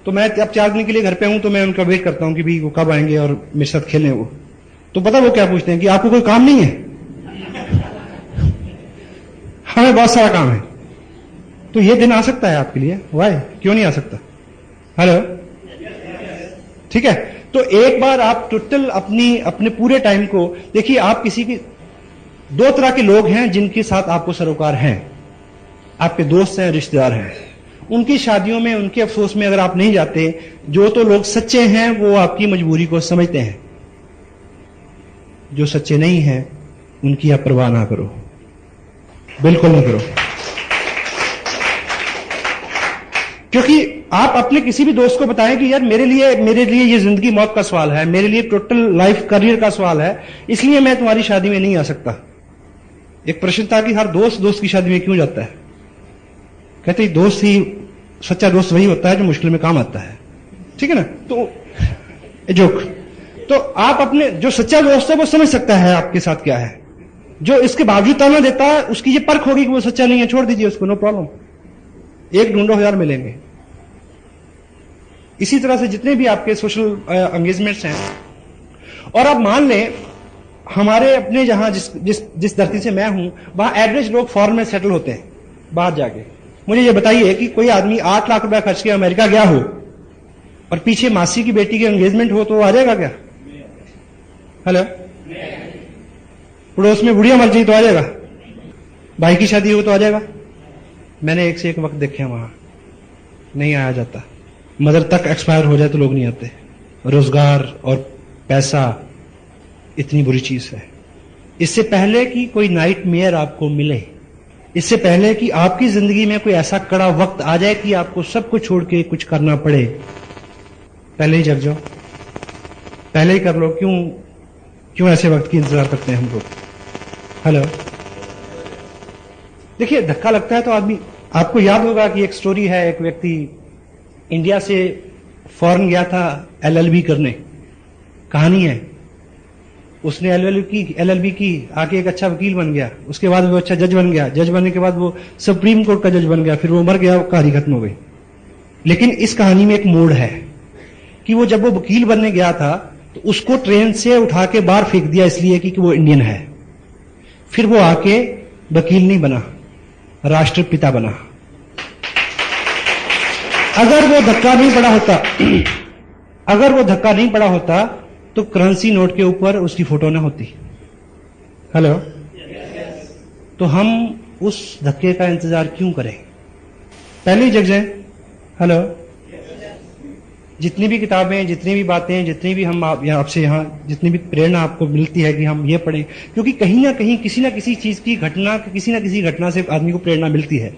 तो मैं अब 4 दिन के लिए घर पे हूं, तो मैं उनका वेट करता हूं कि भाई वो कब आएंगे और मेरे साथ खेलें। वो तो पता वो क्या पूछते हैं कि आपको कोई काम नहीं है? हमें बहुत सारा काम है। तो ये दिन आ सकता है आपके लिए, वाई, क्यों नहीं आ सकता? हेलो, ठीक है। तो एक बार आप टोटल अपने पूरे टाइम को देखिए। आप किसी की 2 तरह के लोग हैं जिनके साथ आपको सरोकार हैं, आपके दोस्त हैं, रिश्तेदार हैं। उनकी शादियों में, उनके अफसोस में अगर आप नहीं जाते, जो तो लोग सच्चे हैं वो आपकी मजबूरी को समझते हैं, जो सच्चे नहीं हैं उनकी आप परवाह ना करो, बिल्कुल नहीं करो। क्योंकि आप अपने किसी भी दोस्त को बताएं कि यार मेरे लिए ये जिंदगी मौत का सवाल है, मेरे लिए टोटल लाइफ करियर का सवाल है, इसलिए मैं तुम्हारी शादी में नहीं आ सकता। एक प्रश्न था कि हर दोस्त की शादी में क्यों जाता है? कहते ही दोस्त ही, सच्चा दोस्त वही होता है जो मुश्किल में काम आता है। ठीक है ना? तो जोक, तो आप अपने जो सच्चा दोस्त है वो समझ सकता है आपके साथ क्या है। जो इसके बावजूद ताना देता है उसकी ये परख होगी कि वो सच्चा नहीं है, छोड़ दीजिए उसको, नो प्रॉब्लम, एक ढूंढो 1000 मिलेंगे। इसी तरह से जितने भी आपके सोशल एंगेजमेंट्स हैं, और आप मान लें हमारे अपने जहां जिस धरती से मैं हूं, वहां एवरेज लोग फॉरेन में सेटल होते हैं बाहर जाके। मुझे ये बताइए कि कोई आदमी 8 लाख रुपया खर्च के अमेरिका गया हो और पीछे मासी की बेटी की एंगेजमेंट हो, तो वो आ जाएगा क्या? हेलो, पड़ोस में बुढ़िया मर जाए तो आ जाएगा? भाई की शादी हो तो आ जाएगा। मैंने एक से एक वक्त देखे हैं वहां, नहीं आया जाता। मदर तक एक्सपायर हो जाए तो लोग नहीं आते। रोजगार और पैसा इतनी बुरी चीज है। इससे पहले कि कोई नाइट मेयर आपको मिले, इससे पहले कि आपकी जिंदगी में कोई ऐसा कड़ा वक्त आ जाए कि आपको सब कुछ छोड़ के कुछ करना पड़े, पहले ही जग जाओ, पहले ही कर लो। क्यों ऐसे वक्त की इंतजार करते हैं हम लोग? हेलो, देखिए धक्का लगता है तो आदमी, आपको याद होगा कि एक स्टोरी है, एक व्यक्ति इंडिया से फॉरेन गया था एलएलबी करने, कहानी है। उसने एलएलबी की, आके एक अच्छा वकील बन गया, उसके बाद वो अच्छा जज बन गया, जज बनने के बाद वो सुप्रीम कोर्ट का जज बन गया, फिर वो मर गया, कहानी खत्म हो गई। लेकिन इस कहानी में एक मोड़ है कि वो जब वो वकील बनने गया था तो उसको ट्रेन से उठा के बाहर फेंक दिया इसलिए कि वो इंडियन है। फिर वो आके वकील नहीं बना, राष्ट्रपिता बना। अगर वो धक्का नहीं पड़ा होता तो करेंसी नोट के ऊपर उसकी फोटो ना होती। हेलो, तो हम उस धक्के का इंतजार क्यों करें? पहले ही जग जाए। हेलो, जितनी भी किताबें, जितनी भी बातें, जितनी भी हम आपसे यहां जितनी भी प्रेरणा आपको मिलती है कि हम ये पढ़ें, क्योंकि कहीं ना कहीं किसी ना किसी चीज की घटना, किसी ना किसी घटना से आदमी को प्रेरणा मिलती है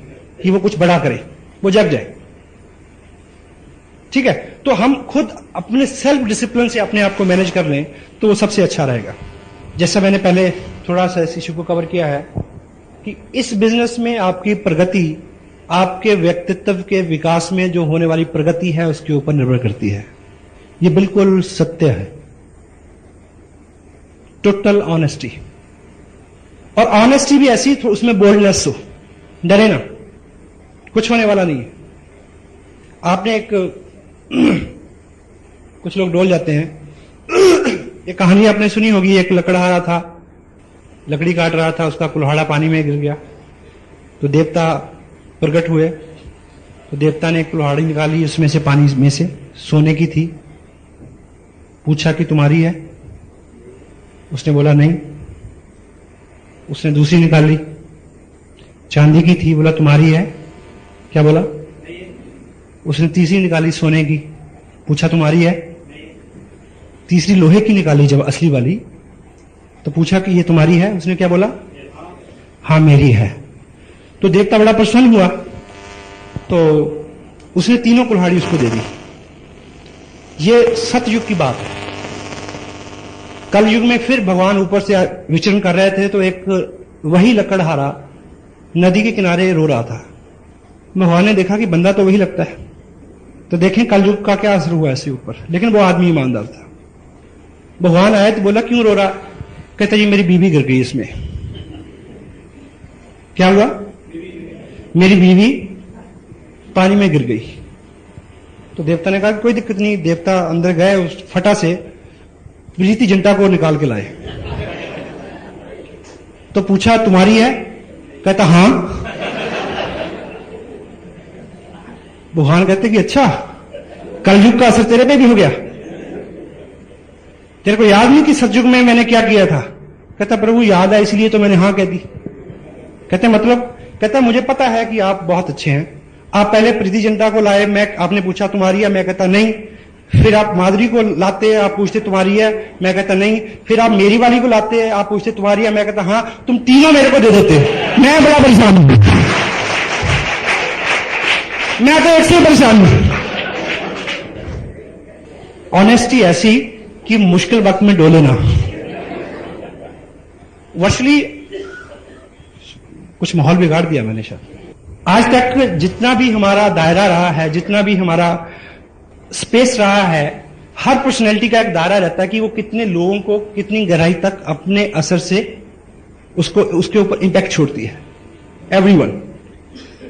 कि वो कुछ बड़ा करे, वो जग जाए। ठीक है, तो हम खुद अपने सेल्फ डिसिप्लिन से अपने आप को मैनेज कर लें तो वो सबसे अच्छा रहेगा। जैसा मैंने पहले थोड़ा सा इस इशू को कवर किया है कि इस बिजनेस में आपकी प्रगति, आपके व्यक्तित्व के विकास में जो होने वाली प्रगति है उसके ऊपर निर्भर करती है। ये बिल्कुल सत्य है। टोटल ऑनेस्टी, और ऑनेस्टी भी ऐसी, उसमें बोल्डनेस हो, डरे ना, कुछ होने वाला नहीं है। आपने एक कुछ लोग डोल जाते हैं। एक कहानी आपने सुनी होगी, एक लकड़हारा था, लकड़ी काट रहा था, उसका कुल्हाड़ा पानी में गिर गया तो देवता प्रकट हुए। तो देवता ने एक कुल्हाड़ी निकाली, उसमें से पानी में से सोने की थी। पूछा कि तुम्हारी है? उसने बोला नहीं। उसने दूसरी निकाली, चांदी की थी, बोला तुम्हारी है? क्या बोला? उसने तीसरी निकाली, सोने की। पूछा तुम्हारी है? तीसरी लोहे की निकाली जब असली वाली, तो पूछा कि ये तुम्हारी है? उसने क्या बोला? हाँ मेरी है। तो देवता बड़ा प्रसन्न हुआ, तो उसने तीनों कुल्हाड़ी उसको दे दी। ये सतयुग की बात है। कल युग में फिर भगवान ऊपर से विचरण कर रहे थे तो एक वही लकड़हारा नदी के किनारे रो रहा था। भगवान ने देखा कि बंदा तो वही लगता है, तो देखें कल युग का क्या असर हुआ इसके ऊपर। लेकिन वो आदमी ईमानदार था। भगवान आए तो बोला क्यों रो रहा? कहता जी मेरी बीवी गिर गई इसमें। क्या हुआ? मेरी बीवी पानी में गिर गई। तो देवता ने कहा कोई दिक्कत नहीं। देवता अंदर गए, उस फटा से प्रीति जिंटा को निकाल के लाए। तो पूछा तुम्हारी है? कहता हां। भगवान कहते कि अच्छा, कलयुग का असर तेरे पे भी हो गया? तेरे को याद नहीं कि सतयुग में मैंने क्या किया था? कहता प्रभु याद है इसलिए तो मैंने हां कह दी। कहते मतलब? कहता मुझे पता है कि आप बहुत अच्छे हैं। आप पहले प्रीति जिंटा को लाए, मैं आपने पूछा तुम्हारी है? मैं कहता नहीं। फिर आप माधुरी को लाते, आप पूछते तुम्हारी है? मैं कहता नहीं। फिर आप मेरी वाली को लाते, आप पूछते तुम्हारी है? मैं कहता हां। तुम तीनों मेरे को दे देते, मैं बड़ा परेशान हूं। मैं तो एक से परेशान हूं। ऑनेस्टी ऐसी कि मुश्किल वक्त में डोले ना। वर्चुअली कुछ माहौल बिगाड़ दिया मैंने शायद। आज तक जितना भी हमारा दायरा रहा है, जितना भी हमारा स्पेस रहा है, हर पर्सनैलिटी का एक दायरा रहता है कि वो कितने लोगों को कितनी गहराई तक अपने असर से उसके ऊपर इंपैक्ट छोड़ती है। एवरीवन।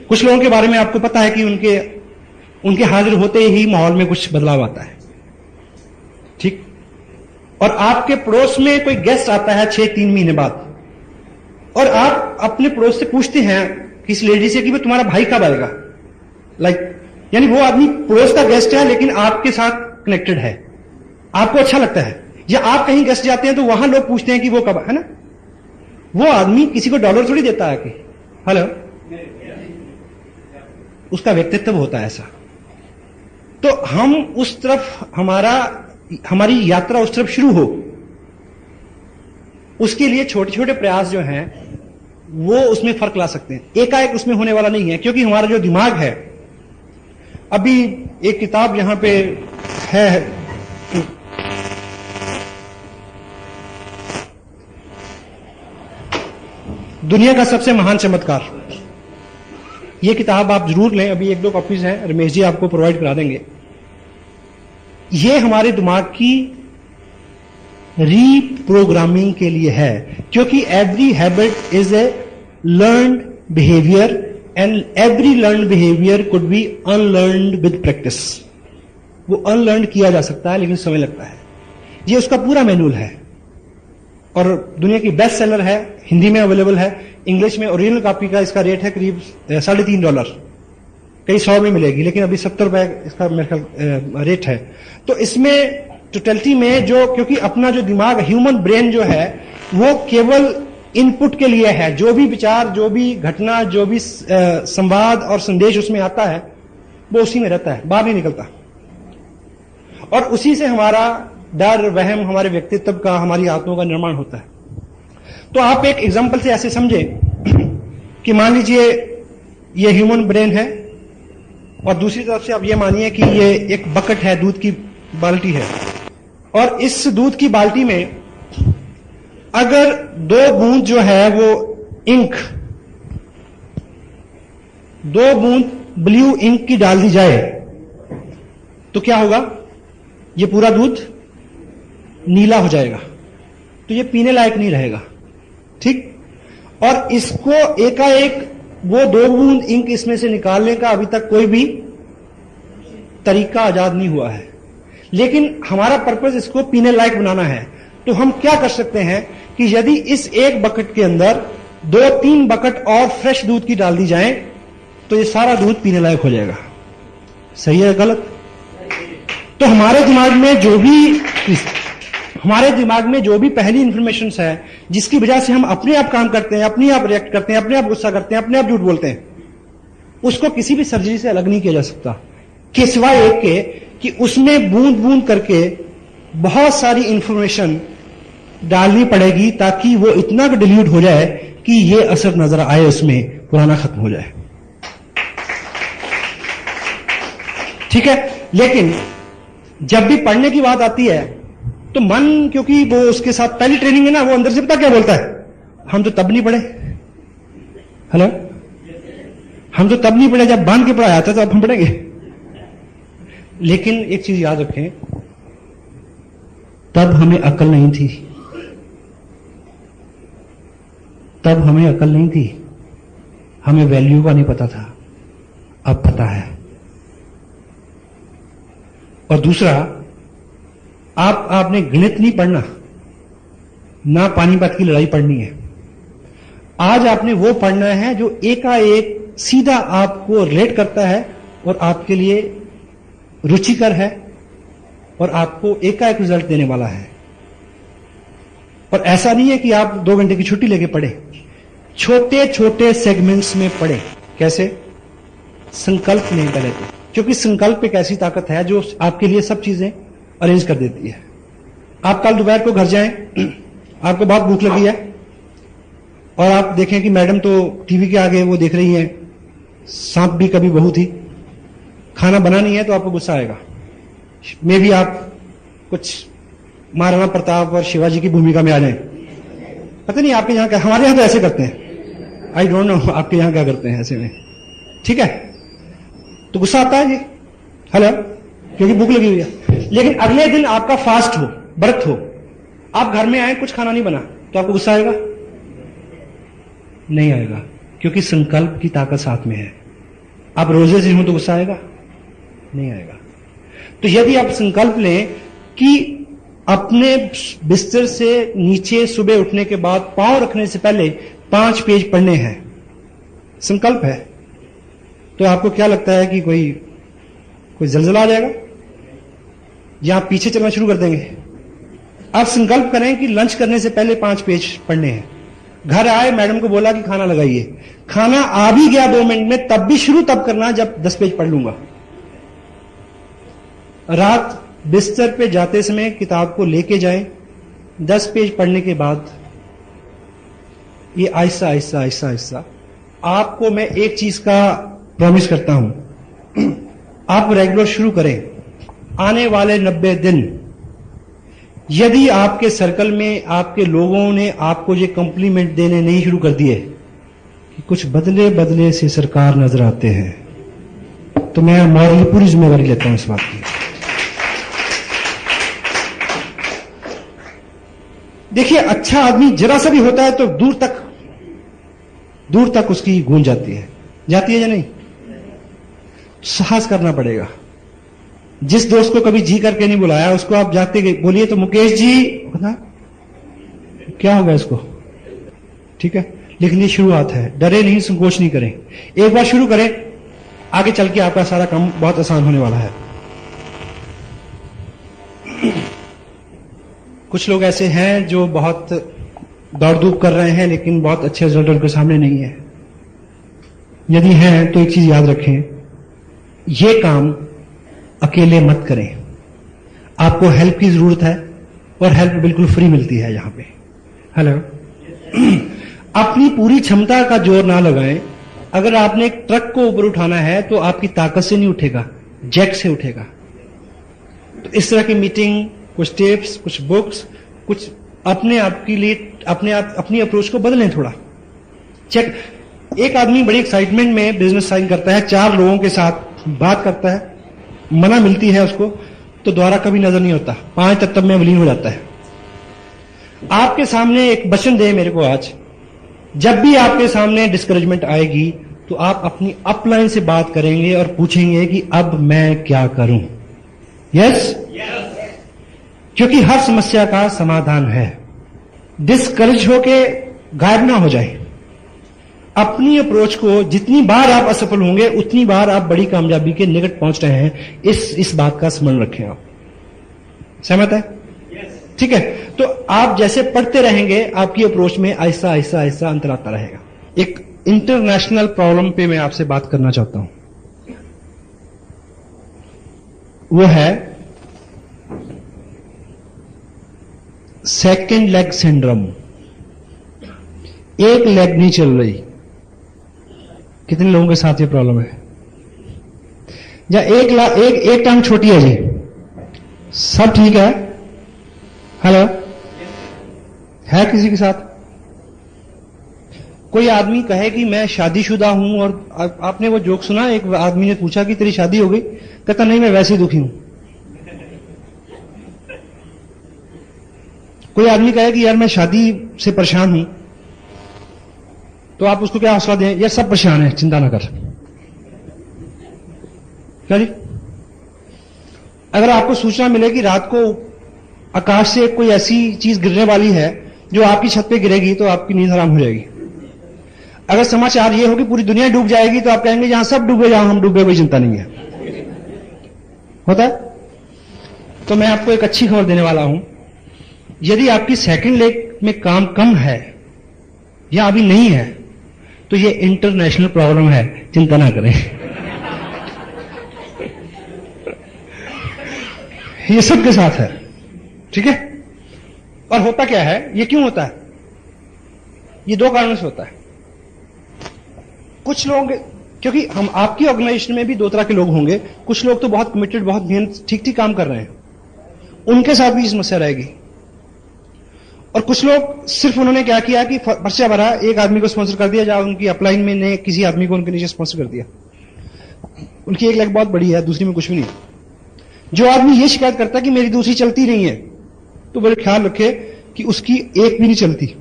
कुछ लोगों के बारे में आपको पता है कि उनके हाजिर होते ही माहौल में कुछ बदलाव आता है। ठीक। और आपके पड़ोस में कोई गेस्ट आता है 6-3 महीने बाद, और आप अपने पड़ोस से पूछते हैं किसी लेडी से कि वो तुम्हारा भाई कब आएगा? यानी वो आदमी पड़ोस का गेस्ट है लेकिन आपके साथ कनेक्टेड है, आपको अच्छा लगता है। या आप कहीं गेस्ट जाते हैं तो वहां लोग पूछते हैं कि वो कब, है ना? वो आदमी किसी को डॉलर थोड़ी देता है कि हेलो, उसका व्यक्तित्व होता है ऐसा। तो हम उस तरफ हमारी यात्रा उस तरफ शुरू हो, उसके लिए छोटे छोटे प्रयास जो हैं वो उसमें फर्क ला सकते हैं। एकाएक उसमें होने वाला नहीं है, क्योंकि हमारा जो दिमाग है, अभी एक किताब यहां पे है, दुनिया का सबसे महान चमत्कार। यह किताब आप जरूर लें, अभी 1-2 कॉपीज हैं, रमेश जी आपको प्रोवाइड करा देंगे। यह हमारे दिमाग की रीप्रोग्रामिंग के लिए है, क्योंकि every habit is a learned behaviour and every learned behaviour could be unlearned with practice. वो अनलर्न किया जा सकता है, लेकिन समय लगता है। ये उसका पूरा मैनुअल है और दुनिया की बेस्ट सेलर है, हिंदी में अवेलेबल है, इंग्लिश में ओरिजिनल कॉपी का इसका रेट है करीब $3.5, कई 100 में मिलेगी, लेकिन अभी ₹70 इसका मेरे ख्याल रेट है। तो इसमें टोटलिटी में क्योंकि अपना जो दिमाग, ह्यूमन ब्रेन जो है, वो केवल इनपुट के लिए है। जो भी विचार, जो भी घटना, जो भी संवाद और संदेश उसमें आता है, वो उसी में रहता है, बाहर नहीं निकलता। और उसी से हमारा डर, वहम, हमारे व्यक्तित्व का, हमारी आत्माओं का निर्माण होता है। तो आप एक एग्जाम्पल से ऐसे समझें कि मान लीजिए ये ह्यूमन ब्रेन है और दूसरी तरफ से आप ये मानिए कि ये एक बकेट है, दूध की बाल्टी है, और इस दूध की बाल्टी में अगर 2 बूंद जो है वो इंक, 2 बूंद ब्लू इंक की डाल दी जाए तो क्या होगा? ये पूरा दूध नीला हो जाएगा, तो ये पीने लायक नहीं रहेगा, ठीक। और इसको एकाएक वो 2 बूंद इंक इसमें से निकालने का अभी तक कोई भी तरीका आजाद नहीं हुआ है, लेकिन हमारा पर्पस इसको पीने लायक बनाना है। तो हम क्या कर सकते हैं कि यदि इस एक बकेट के अंदर 2-3 बकेट और फ्रेश दूध की डाल दी जाए तो ये सारा दूध पीने लायक हो जाएगा। सही है, गलत? तो हमारे दिमाग में जो भी पहली इंफॉर्मेशन है, जिसकी वजह से हम अपने आप काम करते हैं, अपने आप रिएक्ट करते हैं, अपने आप गुस्सा करते हैं, अपने आप झूठ बोलते हैं, उसको किसी भी सर्जरी से अलग नहीं किया जा सकता, कि सिवाय एक के कि उसमें बूंद बूंद करके बहुत सारी इंफॉर्मेशन डालनी पड़ेगी, ताकि वो इतना डिल्यूट हो जाए कि ये असर नजर आए, उसमें पुराना खत्म हो जाए। ठीक है। लेकिन जब भी पढ़ने की बात आती है तो मन, क्योंकि वो उसके साथ पहली ट्रेनिंग है ना, वो अंदर से पता क्या बोलता है? हम तो तब नहीं पढ़े। हेलो, हम तो तब नहीं पढ़े जब बांध के पढ़ाया था, तो अब हम पढ़ेंगे। लेकिन एक चीज याद रखें, तब हमें अकल नहीं थी, तब हमें अकल नहीं थी, हमें वैल्यू का नहीं पता था, अब पता है। और दूसरा, आपने गणित नहीं पढ़ना, ना पानीपत की लड़ाई पढ़नी है। आज आपने वो पढ़ना है जो एकाएक सीधा आपको रिलेट करता है और आपके लिए रुचिकर है और आपको एकाएक रिजल्ट देने वाला है। और ऐसा नहीं है कि आप 2 घंटे की छुट्टी लेके पढ़े, छोटे छोटे सेगमेंट्स में पढ़े। कैसे? संकल्प नहीं पहले तो, क्योंकि संकल्प एक ऐसी ताकत है जो आपके लिए सब चीजें अरेंज कर देती है। आप कल दोपहर को घर जाएं, आपको बहुत भूख लगी है और आप देखें कि मैडम तो टीवी के आगे वो देख रही हैं सांप भी कभी बहू थी, खाना बना नहीं है, तो आपको गुस्सा आएगा। मे भी आप कुछ महाराणा प्रताप और शिवाजी की भूमिका में आ जाएं। पता नहीं आपके यहां क्या, हमारे यहां तो ऐसे करते हैं, आई डोंट नो आपके यहां क्या करते हैं ऐसे में। ठीक है, तो गुस्सा आता है जी, हेलो, क्योंकि भूख लगी हुई है। लेकिन अगले दिन आपका फास्ट हो, व्रत हो, आप घर में आए, कुछ खाना नहीं बना, तो आपको गुस्सा आएगा? नहीं आएगा, क्योंकि संकल्प की ताकत साथ में है। आप रोजे से हो तो गुस्सा आएगा? नहीं आएगा। तो यदि आप संकल्प लें कि अपने बिस्तर से नीचे सुबह उठने के बाद पांव रखने से पहले 5 पेज पढ़ने हैं, संकल्प है, तो आपको क्या लगता है कि कोई जलजला आ जाएगा या आप पीछे चलना शुरू कर देंगे? आप संकल्प करें कि लंच करने से पहले 5 पेज पढ़ने हैं, घर आए, मैडम को बोला कि खाना लगाइए, खाना आ भी गया 2 मिनट में, तब भी शुरू तब करना जब 10 पेज पढ़ लूंगा। रात बिस्तर पे जाते समय किताब को लेके जाएं, 10 पेज पढ़ने के बाद ये आहिस्ता आहिस्ता आहिस्ता आहिस्ता, आपको मैं एक चीज का प्रॉमिस करता हूं, आप रेगुलर शुरू करें। आने वाले 90 दिन यदि आपके सर्कल में आपके लोगों ने आपको ये कॉम्प्लीमेंट देने नहीं शुरू कर दिए कि कुछ बदले बदले से सरकार नजर आते हैं, तो मैं मॉरली पूरी जिम्मेवारी लेता हूं इस बात की। देखिए, अच्छा आदमी जरा सा भी होता है तो दूर तक उसकी गूंज जाती है या नहीं? साहस करना पड़ेगा। जिस दोस्त को कभी जी करके नहीं बुलाया, उसको आप जाते बोलिए तो मुकेश जी, क्या होगा इसको? ठीक है, लेकिन ये शुरुआत है, डरे नहीं, संकोच नहीं करें। एक बार शुरू करें, आगे चल के आपका सारा काम बहुत आसान होने वाला है। कुछ लोग ऐसे हैं जो बहुत दौड़ धूप कर रहे हैं, लेकिन बहुत अच्छे रिजल्ट उनके सामने नहीं है। यदि हैं तो एक चीज याद रखें, ये काम अकेले मत करें। आपको हेल्प की जरूरत है और हेल्प बिल्कुल फ्री मिलती है यहां पे। हेलो। अपनी पूरी क्षमता का जोर ना लगाएं। अगर आपने एक ट्रक को ऊपर उठाना है तो आपकी ताकत से नहीं उठेगा, जैक से उठेगा। तो इस तरह की मीटिंग, कुछ टिप्स, कुछ बुक्स, कुछ अपने आप के लिए अपनी अप्रोच को बदलें थोड़ा। चेक। एक आदमी बड़ी एक्साइटमेंट में बिजनेस साइन करता है, 4 लोगों के साथ बात करता है, मना मिलती है उसको, तो दोबारा कभी नजर नहीं होता, 5 तत्व में विलीन हो जाता है। आपके सामने एक वचन दे मेरे को आज, जब भी आपके सामने डिस्करेजमेंट आएगी तो आप अपनी अपलाइन से बात करेंगे और पूछेंगे कि अब मैं क्या करूं। यस? क्योंकि हर समस्या का समाधान है। डिस्करेज होके गायब ना हो जाए। अपनी अप्रोच को जितनी बार आप असफल होंगे उतनी बार आप बड़ी कामयाबी के निकट पहुंच रहे हैं, इस बात का स्मरण रखें आप। सहमत है? ठीक है, तो आप जैसे पढ़ते रहेंगे आपकी अप्रोच में आहिस्ता आहिस्ता आहिस्ता अंतर आता रहेगा। एक इंटरनेशनल प्रॉब्लम पे मैं आपसे बात करना चाहता हूं, वो है सेकेंड लेग सिंड्रोम। एक लेग नहीं चल रही। कितने लोगों के साथ ये प्रॉब्लम है? या एक टांग छोटी है जी, सब ठीक है? हेलो, है किसी के साथ? कोई आदमी कहे कि मैं शादीशुदा हूं, और आपने वो जोक सुना, एक आदमी ने पूछा कि तेरी शादी हो गई, कहता नहीं मैं वैसे ही दुखी हूं। कोई आदमी कहे कि यार मैं शादी से परेशान हूं, तो आप उसको क्या हौसला दें? यार सब परेशान है, चिंता ना कर। क्या जी? अगर आपको सूचना मिले कि रात को आकाश से कोई ऐसी चीज गिरने वाली है जो आपकी छत पे गिरेगी, तो आपकी नींद हराम हो जाएगी। अगर समाचार ये हो कि पूरी दुनिया डूब जाएगी, तो आप कहेंगे यहां सब डूबे, यहां हम डूबे, कोई चिंता नहीं है। होता है? तो मैं आपको एक अच्छी खबर देने वाला हूं। यदि आपकी सेकंड लेग में काम कम है या अभी नहीं है, तो ये इंटरनेशनल प्रॉब्लम है, चिंता ना करें। ये सबके साथ है, ठीक है? और होता क्या है, ये क्यों होता है? ये 2 कारणों से होता है। कुछ लोग, क्योंकि हम आपकी ऑर्गेनाइजेशन में भी 2 तरह के लोग होंगे। कुछ लोग तो बहुत कमिटेड, बहुत मेहनत, ठीक काम कर रहे हैं, उनके साथ भी समस्या रहेगी। और कुछ लोग सिर्फ उन्होंने क्या किया कि पर्चा भरा, एक आदमी को स्पॉन्सर कर दिया, जहां उनकी अपलाइन में ने किसी आदमी को उनके नीचे स्पॉन्सर कर दिया। उनकी एक लेग बहुत बड़ी है, दूसरी में कुछ भी नहीं। जो आदमी ये शिकायत करता है कि मेरी दूसरी चलती नहीं है, तो बड़े ख्याल रखे कि उसकी एक भी नहीं चलती,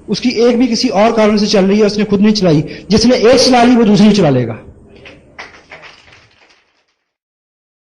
उसकी एक भी किसी और कारण से चल रही है, उसने खुद नहीं चलाई। जिसने एक चला ली वो दूसरी चला लेगा।